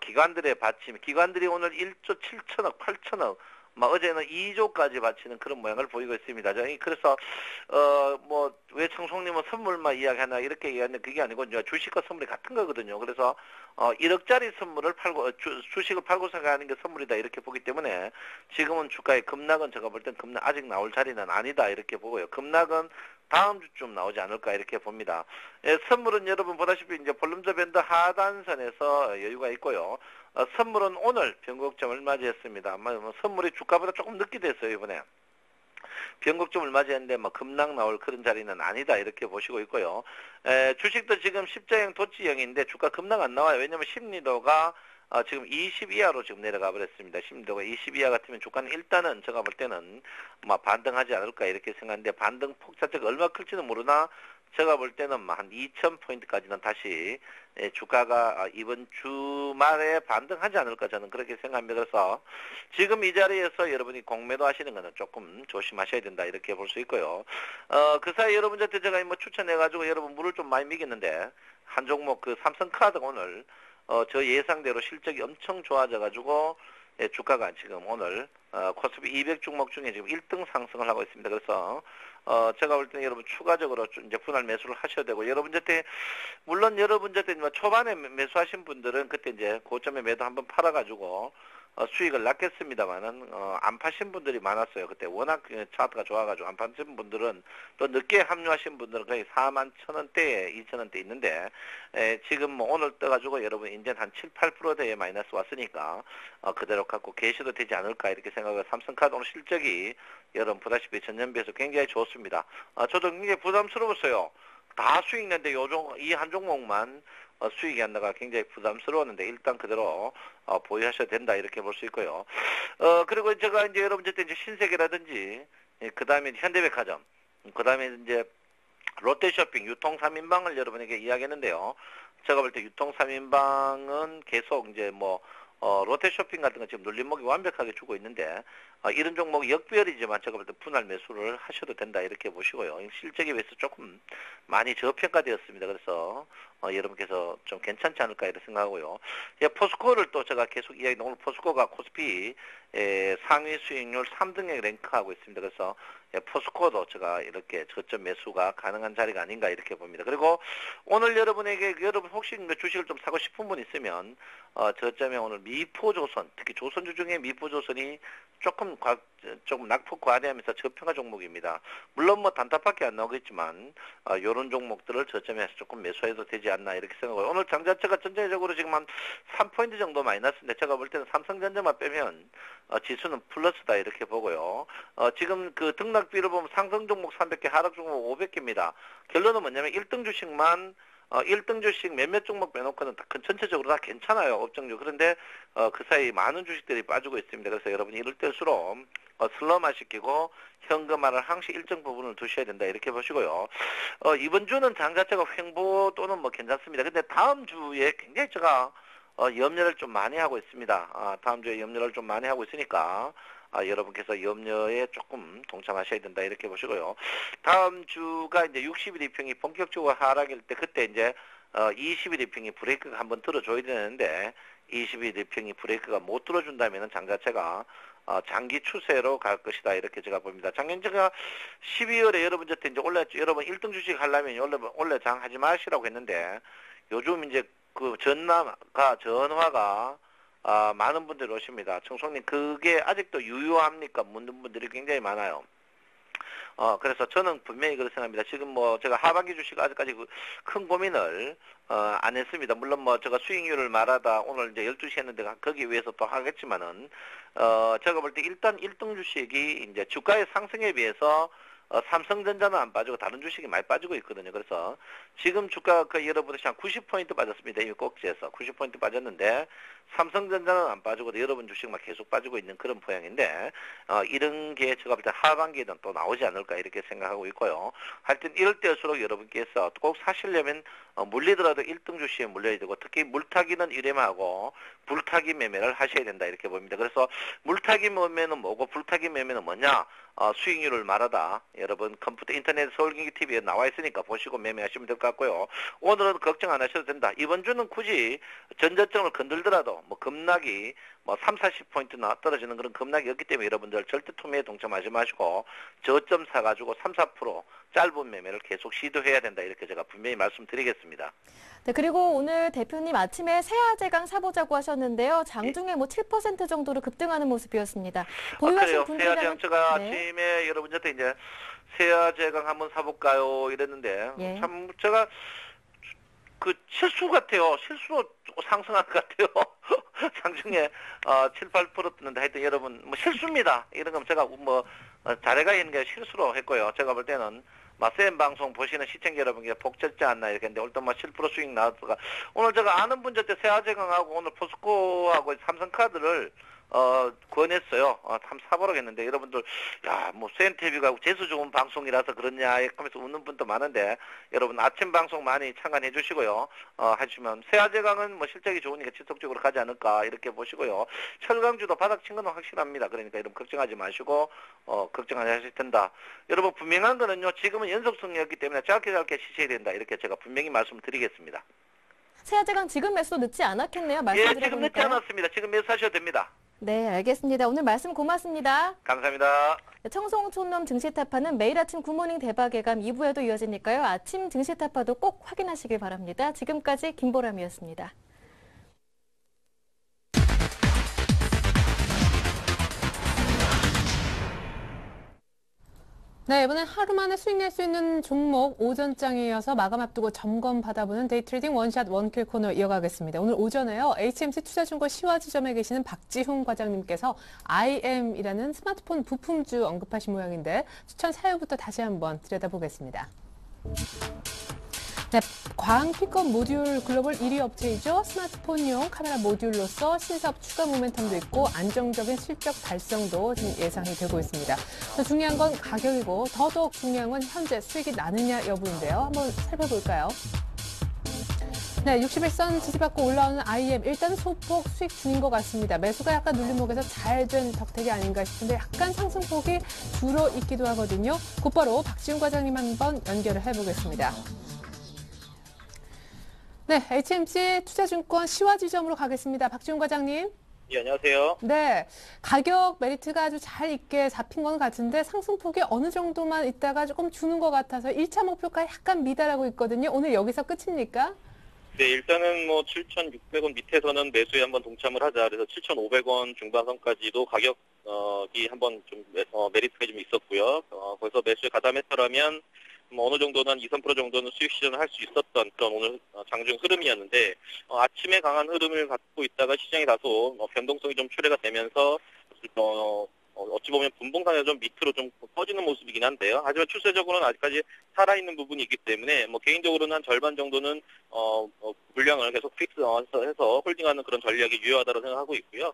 기관들의 받침, 기관들이 오늘 1조 7천억, 8천억 어제는 2조까지 바치는 그런 모양을 보이고 있습니다. 그래서 왜 청송님은 선물만 이야기하나 이렇게 얘기하는데 그게 아니고 주식과 선물이 같은 거거든요. 그래서 1억짜리 선물을 팔고 주식을 팔고 생각하는 게 선물이다 이렇게 보기 때문에 지금은 주가의 급락은 제가 볼 땐 급락 아직 나올 자리는 아니다 이렇게 보고요. 급락은 다음 주쯤 나오지 않을까 이렇게 봅니다. 선물은 여러분 보다시피 이제 볼륨저 밴드 하단선에서 여유가 있고요. 선물은 오늘 변곡점을 맞이했습니다. 선물이 주가보다 조금 늦게 됐어요 이번에. 변곡점을 맞이했는데 급락 나올 그런 자리는 아니다 이렇게 보시고 있고요. 주식도 지금 십자형 도치형인데 주가 급락 안 나와요. 왜냐하면 심리도가 지금 20 이하로 지금 내려가 버렸습니다. 심리도가 20 이하 같으면 주가는 일단은 제가 볼 때는 반등하지 않을까 이렇게 생각하는데 반등 폭 자체가 얼마 클지는 모르나 제가 볼 때는 한 2,000포인트까지는 다시 주가가 이번 주말에 반등하지 않을까 저는 그렇게 생각합니다. 그래서 지금 이 자리에서 여러분이 공매도 하시는 거는 조금 조심하셔야 된다 이렇게 볼 수 있고요. 그 사이 여러분한테 제가 뭐 추천해가지고 여러분 물을 좀 많이 먹였는데 한 종목 그 삼성카드 오늘 저 예상대로 실적이 엄청 좋아져가지고 주가가 지금 오늘 코스피 200 종목 중에 지금 1등 상승을 하고 있습니다. 그래서 제가 볼 때는 여러분 추가적으로 좀 이제 분할 매수를 하셔야 되고 여러분한테 물론 여러분한테 초반에 매수하신 분들은 그때 이제 고점에 매도 한번 팔아가지고 수익을 낳겠습니다만은 안 파신 분들이 많았어요. 그때 워낙 차트가 좋아가지고 안 파신 분들은 또 늦게 합류하신 분들은 거의 41,000원대에 2,000원대 있는데 지금 뭐 오늘 떠가지고 여러분 이제 한 7, 8%대에 마이너스 왔으니까 그대로 갖고 계셔도 되지 않을까 이렇게 생각을 삼성카드 오늘 실적이 여러분 보다시피 전년비해서 굉장히 좋습니다. 저도 굉장히 부담스러웠어요. 다 수익 낸데 이 한 종목만 수익이 안 나가 굉장히 부담스러웠는데 일단 그대로 보유하셔야 된다 이렇게 볼 수 있고요. 그리고 제가 이제 여러분들 이제 신세계라든지 그 다음에 현대백화점, 그 다음에 이제 롯데쇼핑 유통 3인방을 여러분에게 이야기했는데요. 제가 볼 때 유통 3인방은 계속 이제 뭐 롯데쇼핑 같은 거 지금 눌림목이 완벽하게 주고 있는데 이런 종목이 역별이지만 제가 볼 때 분할 매수를 하셔도 된다 이렇게 보시고요. 실적에 비해서 조금 많이 저평가되었습니다. 그래서 여러분께서 좀 괜찮지 않을까 이렇게 생각하고요. 포스코를 또 제가 계속 이야기했는데 오늘 포스코가 코스피 상위 수익률 3등에 랭크하고 있습니다. 그래서 포스코도 제가 이렇게 저점 매수가 가능한 자리가 아닌가 이렇게 봅니다. 그리고 오늘 여러분에게 여러분 혹시 주식을 좀 사고 싶은 분 있으면 저점에 오늘 미포조선 특히 조선주 중에 미포조선이 조금 낙폭 과대하면서 저평가 종목입니다. 물론 뭐 단타밖에 안 나오겠지만 이런 종목들을 저점에서 조금 매수해도 되지 않나 이렇게 생각하고요. 오늘 장 자체가 전체적으로 지금 한 3포인트 정도 마이너스인데 제가 볼 때는 삼성전자만 빼면 지수는 플러스다 이렇게 보고요. 지금 그 등락비를 보면 상승 종목 300개, 하락 종목 500개입니다. 결론은 뭐냐면 1등 주식만 1등 주식 몇몇 종목 빼놓고는 전체적으로 다 괜찮아요. 업종주. 그런데 그 사이 많은 주식들이 빠지고 있습니다. 그래서 여러분이 이럴 때일수록 슬럼화 시키고 현금화를 항시 일정 부분을 두셔야 된다. 이렇게 보시고요. 이번 주는 장 자체가 횡보 또는 뭐 괜찮습니다. 근데 다음 주에 굉장히 제가 염려를 좀 많이 하고 있습니다. 다음 주에 염려를 좀 많이 하고 있으니까 여러분께서 염려에 조금 동참하셔야 된다 이렇게 보시고요. 다음 주가 이제 60일 이평이 본격적으로 하락일 때 그때 이제 20일 이평이 브레이크가 한번 들어줘야 되는데 20일 이평이 브레이크가 못 들어준다면은 장 자체가 장기 추세로 갈 것이다 이렇게 제가 봅니다. 작년 제가 12월에 여러분한테 이제 원래 여러분 1등 주식 하려면 원래 장 하지 마시라고 했는데 요즘 이제 그 전화가 많은 분들이 오십니다. 청송님 그게 아직도 유효합니까? 묻는 분들이 굉장히 많아요. 그래서 저는 분명히 그렇게 생각합니다. 지금 뭐 제가 하반기 주식 아직까지 큰 고민을 안 했습니다. 물론 뭐 제가 수익률을 말하다 오늘 이제 12시 했는데 거기 위해서 또 하겠지만은 제가 볼 때 일단 1등 주식이 이제 주가의 상승에 비해서 삼성전자는 안 빠지고 다른 주식이 많이 빠지고 있거든요. 그래서 지금 주가가 여러분들 한 90포인트 빠졌습니다. 이미 꼭지에서 90포인트 빠졌는데 삼성전자는 안 빠지고 여러분 주식만 계속 빠지고 있는 그런 모양인데 이런 게 제가 볼 때 하반기에는 또 나오지 않을까 이렇게 생각하고 있고요. 하여튼 이럴 때일수록 여러분께서 꼭 사시려면 물리더라도 1등 주식에 물려야 되고 특히 물타기는 이래마하고 불타기 매매를 하셔야 된다 이렇게 봅니다. 그래서 물타기 매매는 뭐고 불타기 매매는 뭐냐? 수익률을 말하다 여러분 컴퓨터 인터넷 서울경기 TV에 나와 있으니까 보시고 매매하시면 될 것 같고요. 오늘은 걱정 안 하셔도 된다. 이번 주는 굳이 전저점을 건들더라도 뭐 급락이 뭐 3, 40포인트나 떨어지는 그런 급락이 없기 때문에 여러분들 절대 투매에 동참하지 마시고 저점 사가지고 3, 4% 짧은 매매를 계속 시도해야 된다 이렇게 제가 분명히 말씀드리겠습니다. 네, 그리고 오늘 대표님 아침에 세아제강 사보자고 하셨는데요. 장중에 뭐 7% 정도로 급등하는 모습이었습니다. 보유하신 분들은 세아제강 제가 네. 아침에 여러분한테 이제 세아제강 한번 사볼까요 이랬는데 예. 참 제가 그 실수 같아요. 실수로 상승한 것 같아요. 장중에 7, 8% 떴는데 하여튼 여러분 뭐 실수입니다. 이런 건 제가 뭐 자례가 있는 게 실수로 했고요. 제가 볼 때는 센 방송 보시는 시청자 여러분께 복 졌지 않나 이렇게 했는데 오늘 또 7% 수익 나왔다가 오늘 제가 아는 분 저때 세아제강하고 오늘 포스코하고 삼성카드를 권했어요. 한번 사보라고 했는데 여러분들 야, 뭐 CNTV가 재수 좋은 방송이라서 그러냐 하면서 웃는 분도 많은데 여러분 아침 방송 많이 참관해 주시고요. 하시면 세아제강은 뭐 실적이 좋으니까 지속적으로 가지 않을까 이렇게 보시고요. 철강주도 바닥 친 건 확실합니다. 그러니까 여러분 걱정하지 마시고 걱정하지 하실 텐다. 여러분 분명한 거는요. 지금은 연속성이었기 때문에 짧게 시셔야 된다. 이렇게 제가 분명히 말씀드리겠습니다. 세아제강 지금 매수 늦지 않았겠네요. 예, 말씀드려보니까. 지금 늦지 않았습니다. 지금 매수하셔도 됩니다. 네, 알겠습니다. 오늘 말씀 고맙습니다. 감사합니다. 청송촌놈 증시타파는 매일 아침 굿모닝 대박 예감 2부에도 이어지니까요. 아침 증시타파도 꼭 확인하시길 바랍니다. 지금까지 김보람이었습니다. 네, 이번엔 하루 만에 수익 낼 수 있는 종목 오전장에 이어서 마감 앞두고 점검 받아보는 데이트레이딩 원샷 원킬 코너 이어가겠습니다. 오늘 오전에요. HMC 투자증권 시화지점에 계시는 박지훈 과장님께서 IM이라는 스마트폰 부품주 언급하신 모양인데 추천 사유부터 다시 한번 들여다보겠습니다. 네, 광 픽업 모듈 글로벌 1위 업체이죠. 스마트폰용 카메라 모듈로서 신사업 추가 모멘텀도 있고 안정적인 실적 달성도 지금 예상이 되고 있습니다. 중요한 건 가격이고 더더욱 중요한 건 현재 수익이 나느냐 여부인데요. 한번 살펴볼까요? 네, 61선 지지받고 올라오는 IM 일단 소폭 수익 중인 것 같습니다. 매수가 약간 눌림목에서 잘 된 덕택이 아닌가 싶은데 약간 상승폭이 줄어 있기도 하거든요. 곧바로 박지훈 과장님 한번 연결을 해보겠습니다. 네, HMC 투자증권 시화지점으로 가겠습니다. 박지훈 과장님. 예, 안녕하세요. 네, 가격 메리트가 아주 잘 있게 잡힌 건 같은데 상승폭이 어느 정도만 있다가 조금 주는 것 같아서 1차 목표가 약간 미달하고 있거든요. 오늘 여기서 끝입니까? 네, 일단은 뭐 7,600원 밑에서는 매수에 한번 동참을 하자. 그래서 7,500원 중반선까지도 가격이 한번 좀 메리트가 좀 있었고요. 거기서 매수에 가담했더라면 뭐 어느 정도는 2~3% 정도는 수익 실현을 할 수 있었던 그런 오늘 장중 흐름이었는데 아침에 강한 흐름을 갖고 있다가 시장이 다소 변동성이 좀 출회가 되면서 어찌 보면 분봉상에서 좀 밑으로 좀 꺼지는 모습이긴 한데요. 하지만 추세적으로는 아직까지 살아있는 부분이 있기 때문에 뭐 개인적으로는 한 절반 정도는 물량을 계속 픽스해서 홀딩하는 그런 전략이 유효하다고 생각하고 있고요.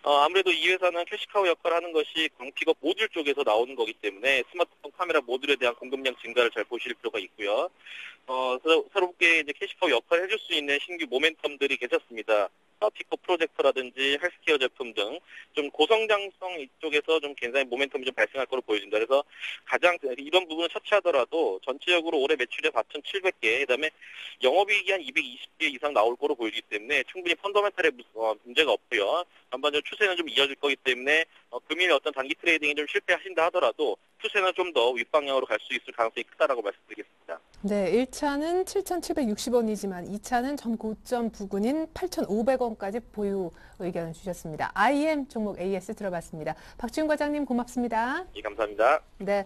아무래도 이 회사는 캐시카우 역할을 하는 것이 광픽업 모듈 쪽에서 나오는 거기 때문에 스마트폰 카메라 모듈에 대한 공급량 증가를 잘 보실 필요가 있고요. 새롭게 이제 캐시카우 역할을 해줄 수 있는 신규 모멘텀들이 계셨습니다. 픽업 프로젝터라든지 헬스케어 제품 등 좀 고성장성 이쪽에서 좀 굉장히 모멘텀이 좀 발생할 거로 보여집니다. 그래서 가장 이런 부분을 차치하더라도 전체적으로 올해 매출액 4,700개, 그다음에 영업이익이 한 220개 이상 나올 거로 보이기 때문에 충분히 펀더멘탈에 문제가 없고요. 전반적으로 추세는 좀 이어질 거기 때문에 금일 어떤 단기 트레이딩이 좀 실패하신다 하더라도 추세는 좀 더 윗방향으로 갈 수 있을 가능성이 크다라고 말씀드리겠습니다. 네, 1차는 7,760원이지만 2차는 전 고점 부근인 8,500원까지 보유 의견을 주셨습니다. IM 종목 AS 들어봤습니다. 박지훈 과장님 고맙습니다. 예, 감사합니다. 네,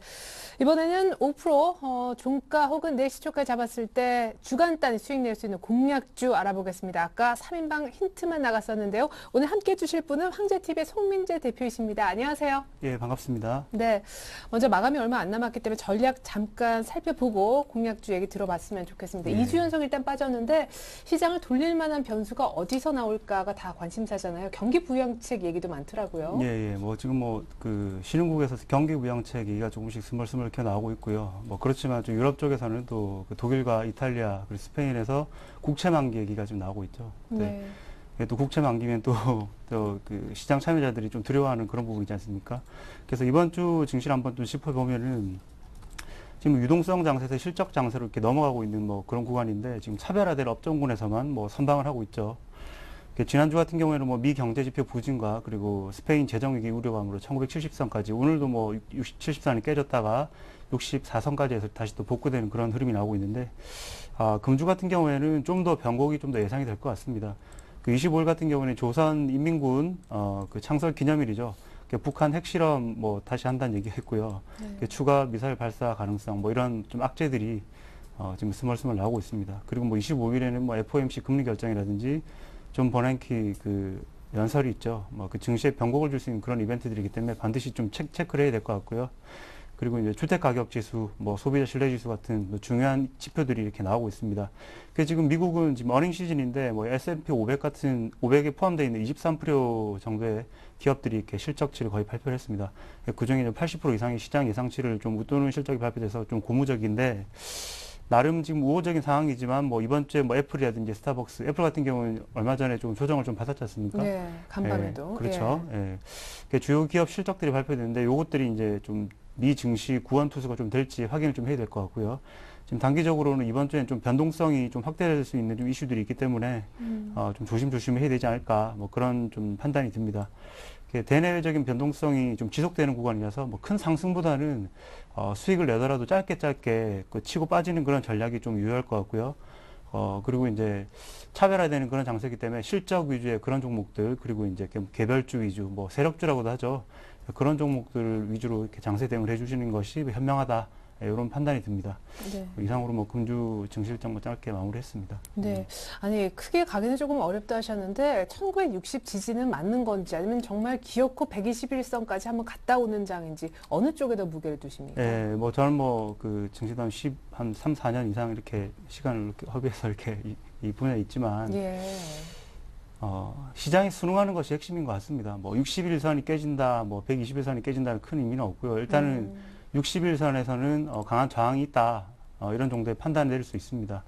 이번에는 5% 종가 혹은 내시초가 잡았을 때 주간 단위 수익 낼 수 있는 공략주 알아보겠습니다. 아까 3인방 힌트만 나갔었는데요. 오늘 함께해 주실 분은 황제TV의 송민재 대표이십니다. 안녕하세요. 예, 반갑습니다. 네, 먼저 마감이 얼마 안 남았기 때문에 전략 잠깐 살펴보고 공략주 얘기 들어봤으면 좋겠습니다. 네. 2주 연속 일단 빠졌는데 시장을 돌릴 만한 변수가 어디서 나올까가 다 관심사잖아요. 경기 부양책 얘기도 많더라고요. 예, 뭐 지금 그 신흥국에서 경기 부양책 얘기가 조금씩 스멀스멀 이렇게 나오고 있고요. 뭐 그렇지만 좀 유럽 쪽에서는 또 그 독일과 이탈리아 그리고 스페인에서 국채 만기 얘기가 좀 나오고 있죠. 네. 또 국채 만기면 또 그 시장 참여자들이 좀 두려워하는 그런 부분이지 않습니까? 그래서 이번 주 증시를 한번 좀 짚어보면은 지금 유동성 장세에서 실적 장세로 이렇게 넘어가고 있는 뭐 그런 구간인데 지금 차별화될 업종군에서만 뭐 선방을 하고 있죠. 지난주 같은 경우에는 뭐 미 경제지표 부진과 그리고 스페인 재정위기 우려감으로 1970선까지 오늘도 뭐 70선이 깨졌다가 64선까지 해서 다시 또 복구되는 그런 흐름이 나오고 있는데 금주 같은 경우에는 좀 더 변곡이 좀 더 예상이 될 것 같습니다. 그 25일 같은 경우는 조선인민군 그 창설 기념일이죠. 북한 핵실험 뭐 다시 한다는 얘기했고요. 네. 추가 미사일 발사 가능성 뭐 이런 좀 악재들이 지금 스멀스멀 나오고 있습니다. 그리고 뭐 25일에는 뭐 FOMC 금리 결정이라든지 존 버냉키 그 연설이 있죠. 뭐 그 증시에 변곡을 줄 수 있는 그런 이벤트들이기 때문에 반드시 좀 체크를 해야 될 것 같고요. 그리고 이제 주택가격지수, 뭐 소비자 신뢰지수 같은 중요한 지표들이 이렇게 나오고 있습니다. 그 지금 미국은 지금 어닝 시즌인데 뭐 S&P 500 같은 500에 포함되어 있는 23% 정도의 기업들이 이렇게 실적치를 거의 발표를 했습니다. 그 중에 80% 이상의 시장 예상치를 좀 웃도는 실적이 발표돼서 좀 고무적인데 나름 지금 우호적인 상황이지만 뭐 이번 주에 뭐 애플이라든지 스타벅스, 애플 같은 경우는 얼마 전에 좀 조정을 좀 받았지 않습니까? 네, 간밤에도. 예, 그렇죠. 예. 주요 기업 실적들이 발표되는데 요것들이 이제 좀 미 증시 구원 투수가 좀 될지 확인을 좀 해야 될 것 같고요. 지금 단기적으로는 이번 주에는 좀 변동성이 좀 확대될 수 있는 좀 이슈들이 있기 때문에 좀 조심조심 해야 되지 않을까 뭐 그런 좀 판단이 듭니다. 대내외적인 변동성이 좀 지속되는 구간이라서 뭐 큰 상승보다는 수익을 내더라도 짧게 그 치고 빠지는 그런 전략이 좀 유효할 것 같고요. 그리고 이제 차별화되는 그런 장세이기 때문에 실적 위주의 그런 종목들, 그리고 이제 개별주 위주, 뭐 세력주라고도 하죠. 그런 종목들 위주로 이렇게 장세 대응을 해주시는 것이 현명하다. 이런 판단이 듭니다. 네. 이상으로 뭐 금주 증시일정 뭐 짧게 마무리했습니다. 네. 아니, 크게 가기는 조금 어렵다 하셨는데 1960 지지는 맞는 건지 아니면 정말 기어코 121선까지 한번 갔다 오는 장인지 어느 쪽에 더 무게를 두십니까? 네, 뭐 저는 뭐 그 증시도 한 3, 4년 이상 이렇게 시간을 이렇게 허비해서 이렇게 이 분야에 있지만 예. 시장이 순응하는 것이 핵심인 것 같습니다. 뭐 61선이 깨진다, 뭐 121선이 깨진다는 큰 의미는 없고요. 일단은 61선에서는 강한 저항이 있다. 이런 정도의 판단을 내릴 수 있습니다.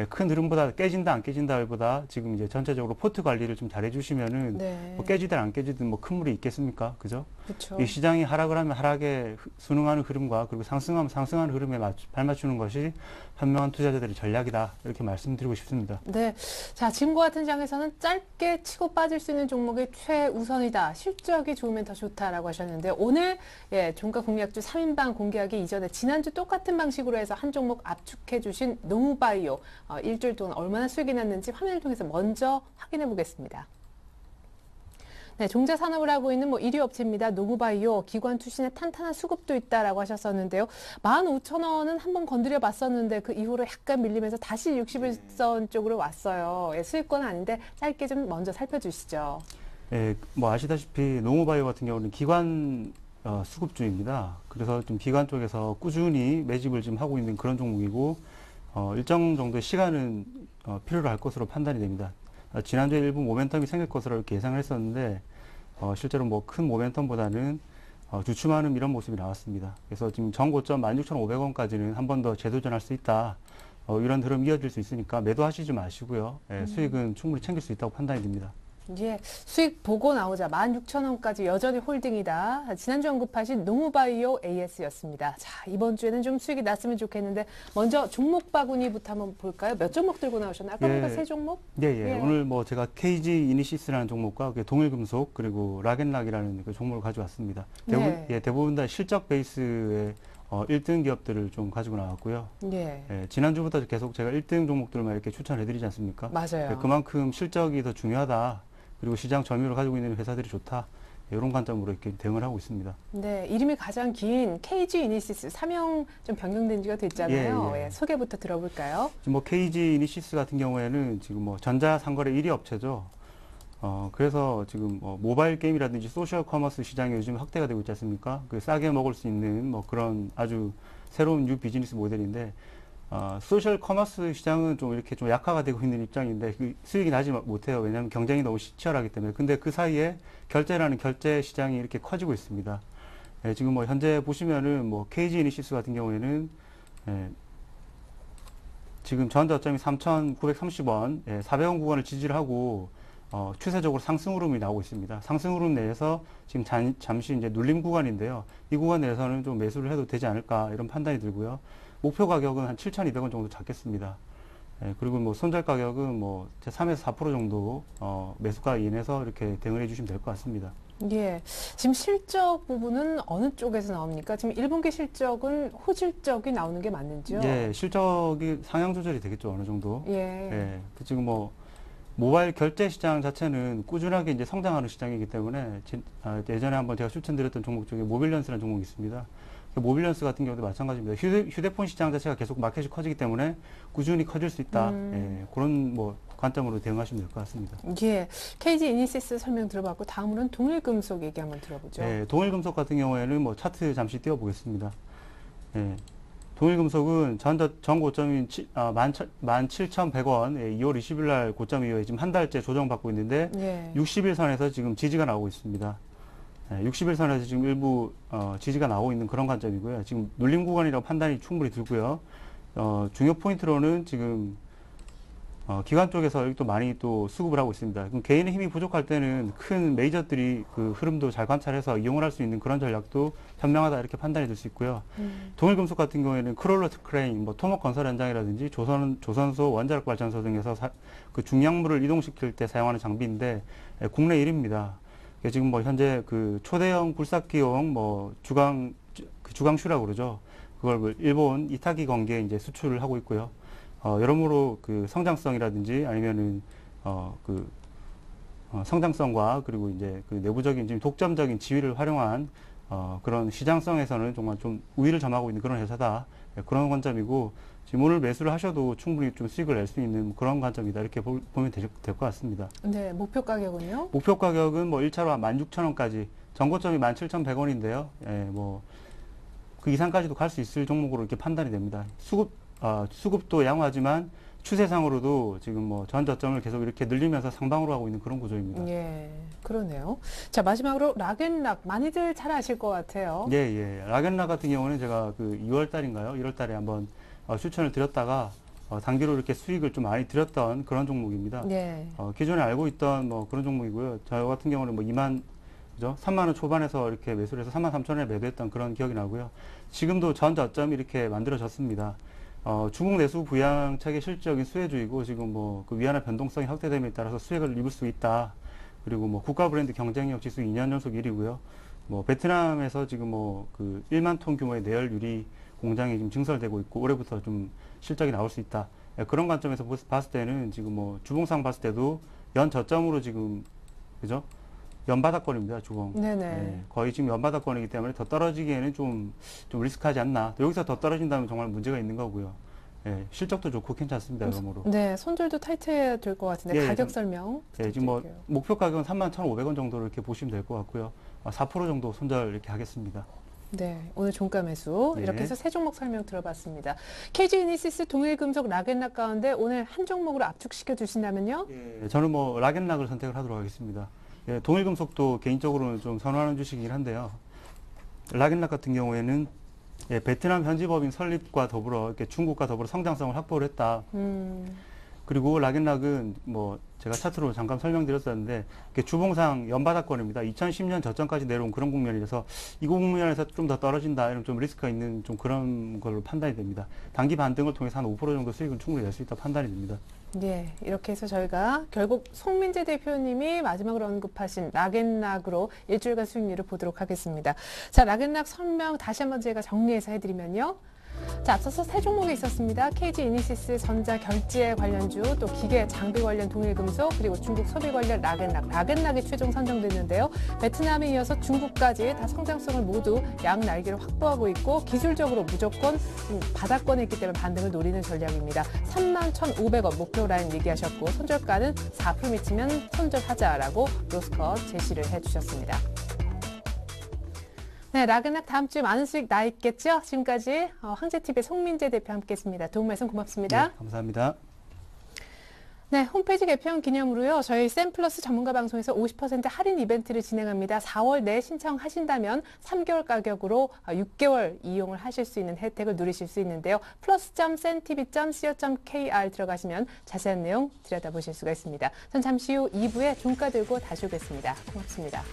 큰 흐름보다 깨진다 안 깨진다보다 지금 이제 전체적으로 포트 관리를 좀 잘해 주시면은 네. 뭐 깨지든 안 깨지든 뭐 큰 물이 있겠습니까? 그죠? 그렇죠. 이 시장이 하락을 하면 하락에 순응하는 흐름과 그리고 상승하면 상승하는 흐름에 발맞추는 것이 현명한 투자자들의 전략이다. 이렇게 말씀드리고 싶습니다. 네. 자, 지금과 같은 장에서는 짧게 치고 빠질 수 있는 종목이 최우선이다. 실적이 좋으면 더 좋다라고 하셨는데 오늘 종가 공략주 3인방 공개하기 이전에 지난주 똑같은 방식으로 해서 한 종목 압축해 주신 농우바이오 일주일 동안 얼마나 수익이 났는지 화면을 통해서 먼저 확인해 보겠습니다. 네, 종자 산업을 하고 있는 1위 업체입니다. 농우바이오 기관 투신에 탄탄한 수급도 있다라고 하셨었는데요. 15,000원은 한번 건드려 봤었는데 그 이후로 약간 밀리면서 다시 61선 쪽으로 왔어요. 수익권은 아닌데 짧게 좀 먼저 살펴주시죠. 예, 뭐 아시다시피 농우바이오 같은 경우는 기관 수급주입니다. 그래서 좀 기관 쪽에서 꾸준히 매집을 지금 하고 있는 그런 종목이고 일정 정도의 시간은 필요로 할 것으로 판단이 됩니다. 지난주에 일부 모멘텀이 생길 것으로 이렇게 예상을 했었는데 실제로 뭐 큰 모멘텀보다는 주춤하는 이런 모습이 나왔습니다. 그래서 지금 전고점 16,500원까지는 한 번 더 재도전할 수 있다. 이런 흐름 이어질 수 있으니까 매도하시지 마시고요. 수익은 충분히 챙길 수 있다고 판단이 됩니다. 예, 수익 보고 나오자 16,000원까지 여전히 홀딩이다. 지난주 언급하신 농우바이오 AS였습니다. 자, 이번 주에는 좀 수익이 났으면 좋겠는데 먼저 종목 바구니부터 한번 볼까요? 몇 종목 들고 나오셨나요? 아까 보니까 3종목? 예. 오늘 뭐 제가 KG 이니시스라는 종목과 동일금속 그리고 락앤락이라는 그 종목을 가져왔습니다. 대부분 다 실적 베이스의 1등 기업들을 좀 가지고 나왔고요. 지난주부터 계속 제가 1등 종목들만 이렇게 추천해드리지 않습니까? 맞아요. 그만큼 실적이 더 중요하다. 그리고 시장 점유율을 가지고 있는 회사들이 좋다. 이런 관점으로 이렇게 대응을 하고 있습니다. 네, 이름이 가장 긴 KG 이니시스 사명 좀 변경된 지가 됐잖아요. 소개부터 들어볼까요? 지금 뭐 KG 이니시스 같은 경우에는 지금 뭐 전자상거래 1위 업체죠. 그래서 지금 모바일 게임이라든지 소셜 커머스 시장이 요즘 확대가 되고 있지 않습니까? 그 싸게 먹을 수 있는 뭐 그런 아주 새로운 뉴 비즈니스 모델인데, 소셜 커머스 시장은 좀 이렇게 좀 약화가 되고 있는 입장인데 그 수익이 나지 못해요. 왜냐하면 경쟁이 너무 치열하기 때문에. 근데 그 사이에 결제라는 결제 시장이 이렇게 커지고 있습니다. 지금 뭐 현재 보시면은 뭐 KG 이니시스 같은 경우에는 지금 전저점이 3,930원, 400원 구간을 지지를 하고 추세적으로 상승 흐름이 나오고 있습니다. 상승 흐름 내에서 지금 잠시 이제 눌림 구간인데요. 이 구간 내에서는 좀 매수를 해도 되지 않을까 이런 판단이 들고요. 목표 가격은 한 7,200원 정도 잡겠습니다. 그리고 뭐 손절 가격은 뭐 3에서 4% 정도 매수가 인해서 이렇게 대응을 해주시면 될 것 같습니다. 예, 지금 실적 부분은 어느 쪽에서 나옵니까? 지금 1분기 실적은 호질적이 나오는 게 맞는지요? 예, 실적이 상향 조절이 되겠죠, 어느 정도. 지금 뭐 모바일 결제 시장 자체는 꾸준하게 이제 성장하는 시장이기 때문에 예전에 한번 제가 추천드렸던 종목 중에 모빌런스라는 종목이 있습니다. 그 모빌런스 같은 경우도 마찬가지입니다. 휴대폰 시장 자체가 계속 마켓이 커지기 때문에 꾸준히 커질 수 있다. 그런 뭐 관점으로 대응하시면 될 것 같습니다. 예, KG 이니시스 설명 들어봤고 다음으로는 동일금속 얘기 한번 들어보죠. 예, 동일금속 같은 경우에는 뭐 차트 잠시 띄워보겠습니다. 예, 동일금속은 전 고점인 17,100원, 2월 20일 날 고점 이후에 지금 한 달째 조정받고 있는데 예. 60일선에서 지금 지지가 나오고 있습니다. 60일선에서 지금 일부 지지가 나오고 있는 그런 관점이고요. 지금 눌림 구간이라고 판단이 충분히 들고요. 중요 포인트로는 지금 기관 쪽에서 또 많이 또 수급을 하고 있습니다. 그럼 개인의 힘이 부족할 때는 큰 메이저들이 그 흐름도 잘 관찰해서 이용을 할 수 있는 그런 전략도 현명하다 이렇게 판단이 될 수 있고요. 동일금속 같은 경우에는 크롤러트 크레인, 뭐 토목 건설 현장이라든지 조선소, 원자력 발전소 등에서 그 중량물을 이동시킬 때 사용하는 장비인데 국내 1위입니다. 지금 뭐 현재 그 초대형 굴삭기용 뭐 주강슈라고 그러죠. 그걸 그 일본 이타기 건기에 이제 수출을 하고 있고요. 여러모로 그 성장성이라든지 아니면은 성장성과 그리고 이제 그 내부적인 지금 독점적인 지위를 활용한 그런 시장성에서는 정말 좀 우위를 점하고 있는 그런 회사다. 그런 관점이고 지금 오늘 매수를 하셔도 충분히 좀 수익을 낼 수 있는 그런 관점이다. 이렇게 보면 될 것 같습니다. 네, 목표 가격은요? 목표 가격은 뭐 1차로 16,000원까지, 전고점이 17,100원인데요. 예, 뭐 그 이상까지도 갈 수 있을 종목으로 이렇게 판단이 됩니다. 수급도 양호하지만 추세상으로도 지금 뭐 전 저점을 계속 이렇게 늘리면서 상방으로 가고 있는 그런 구조입니다. 예, 그러네요. 자, 마지막으로 락앤락 많이들 잘 아실 것 같아요. 예. 락앤락 같은 경우는 제가 그 2월 달인가요? 1월 달에 한번 추천을 드렸다가 단기로 이렇게 수익을 좀 많이 드렸던 그런 종목입니다. 예. 기존에 알고 있던 뭐 그런 종목이고요. 저 같은 경우는 뭐 3만 원 초반에서 이렇게 매수를 해서 33,000원에 매도했던 그런 기억이 나고요. 지금도 전 저점이 이렇게 만들어졌습니다. 중국 내수 부양 체계 실질적인 수혜주이고 지금 뭐 그 위안화 변동성이 확대됨에 따라서 수혜를 입을 수 있다. 그리고 뭐 국가 브랜드 경쟁력 지수 2년 연속 1위고요. 뭐 베트남에서 지금 뭐 그 1만 톤 규모의 내열 유리 공장이 지금 증설되고 있고 올해부터 좀 실적이 나올 수 있다. 그런 관점에서 봤을 때는 지금 뭐 주봉상 봤을 때도 연 저점으로 지금 그죠? 연바닥권입니다, 주봉. 네네. 네, 거의 지금 연바닥권이기 때문에 더 떨어지기에는 좀 리스크하지 않나. 여기서 더 떨어진다면 정말 문제가 있는 거고요. 네, 실적도 좋고 괜찮습니다, 여러모로. 네, 손절도 타이트해야 될 것 같은데 예, 가격 설명. 네, 지금 뭐 목표 가격은 31,500원 정도로 이렇게 보시면 될 것 같고요. 4% 정도 손절 이렇게 하겠습니다. 네, 오늘 종가 매수 네. 이렇게 해서 세 종목 설명 들어봤습니다. KG 이니시스, 동일금속, 락앤락 가운데 오늘 한 종목으로 압축시켜 주신다면요? 예, 저는 뭐 락앤락을 선택을 하도록 하겠습니다. 예, 동일금속도 개인적으로는 좀 선호하는 주식이긴 한데요. 락앤락 같은 경우에는 예, 베트남 현지법인 설립과 더불어 이렇게 중국과 더불어 성장성을 확보를 했다. 그리고 락앤락은 뭐 제가 차트로 잠깐 설명드렸었는데 주봉상 연바닥권입니다. 2010년 저점까지 내려온 그런 국면이라서 이 국면에서 좀 더 떨어진다 이런 좀 리스크가 있는 좀 그런 걸로 판단이 됩니다. 단기 반등을 통해서 한 5% 정도 수익을 충분히 낼 수 있다 판단이 됩니다. 네, 이렇게 해서 저희가 결국 송민재 대표님이 마지막으로 언급하신 락앤락으로 일주일간 수익률을 보도록 하겠습니다. 자, 락앤락 설명 다시 한번 저희가 정리해서 해드리면요. 자, 앞서서 세 종목이 있었습니다. KG 이니시스 전자 결제 관련주, 또 기계 장비 관련 동일금속, 그리고 중국 소비 관련 락앤락. 락앤락이 최종 선정됐는데요. 베트남에 이어서 중국까지 다 성장성을 모두 양 날개로 확보하고 있고 기술적으로 무조건 바닥권에 있기 때문에 반등을 노리는 전략입니다. 31,500원 목표 라인 얘기하셨고 손절가는 4% 미치면 손절하자라고 로스컷 제시를 해주셨습니다. 네, 락앤락 다음 주에 많은 수익 나 있겠죠? 지금까지 황제TV의 송민재 대표 함께했습니다. 도움 말씀 고맙습니다. 네, 감사합니다. 네, 홈페이지 개편 기념으로요. 저희 샘플러스 전문가 방송에서 50% 할인 이벤트를 진행합니다. 4월 내 신청하신다면 3개월 가격으로 6개월 이용을 하실 수 있는 혜택을 누리실 수 있는데요. plus.centv.co.kr 들어가시면 자세한 내용 들여다보실 수가 있습니다. 전 잠시 후 2부에 종가 들고 다시 오겠습니다. 고맙습니다.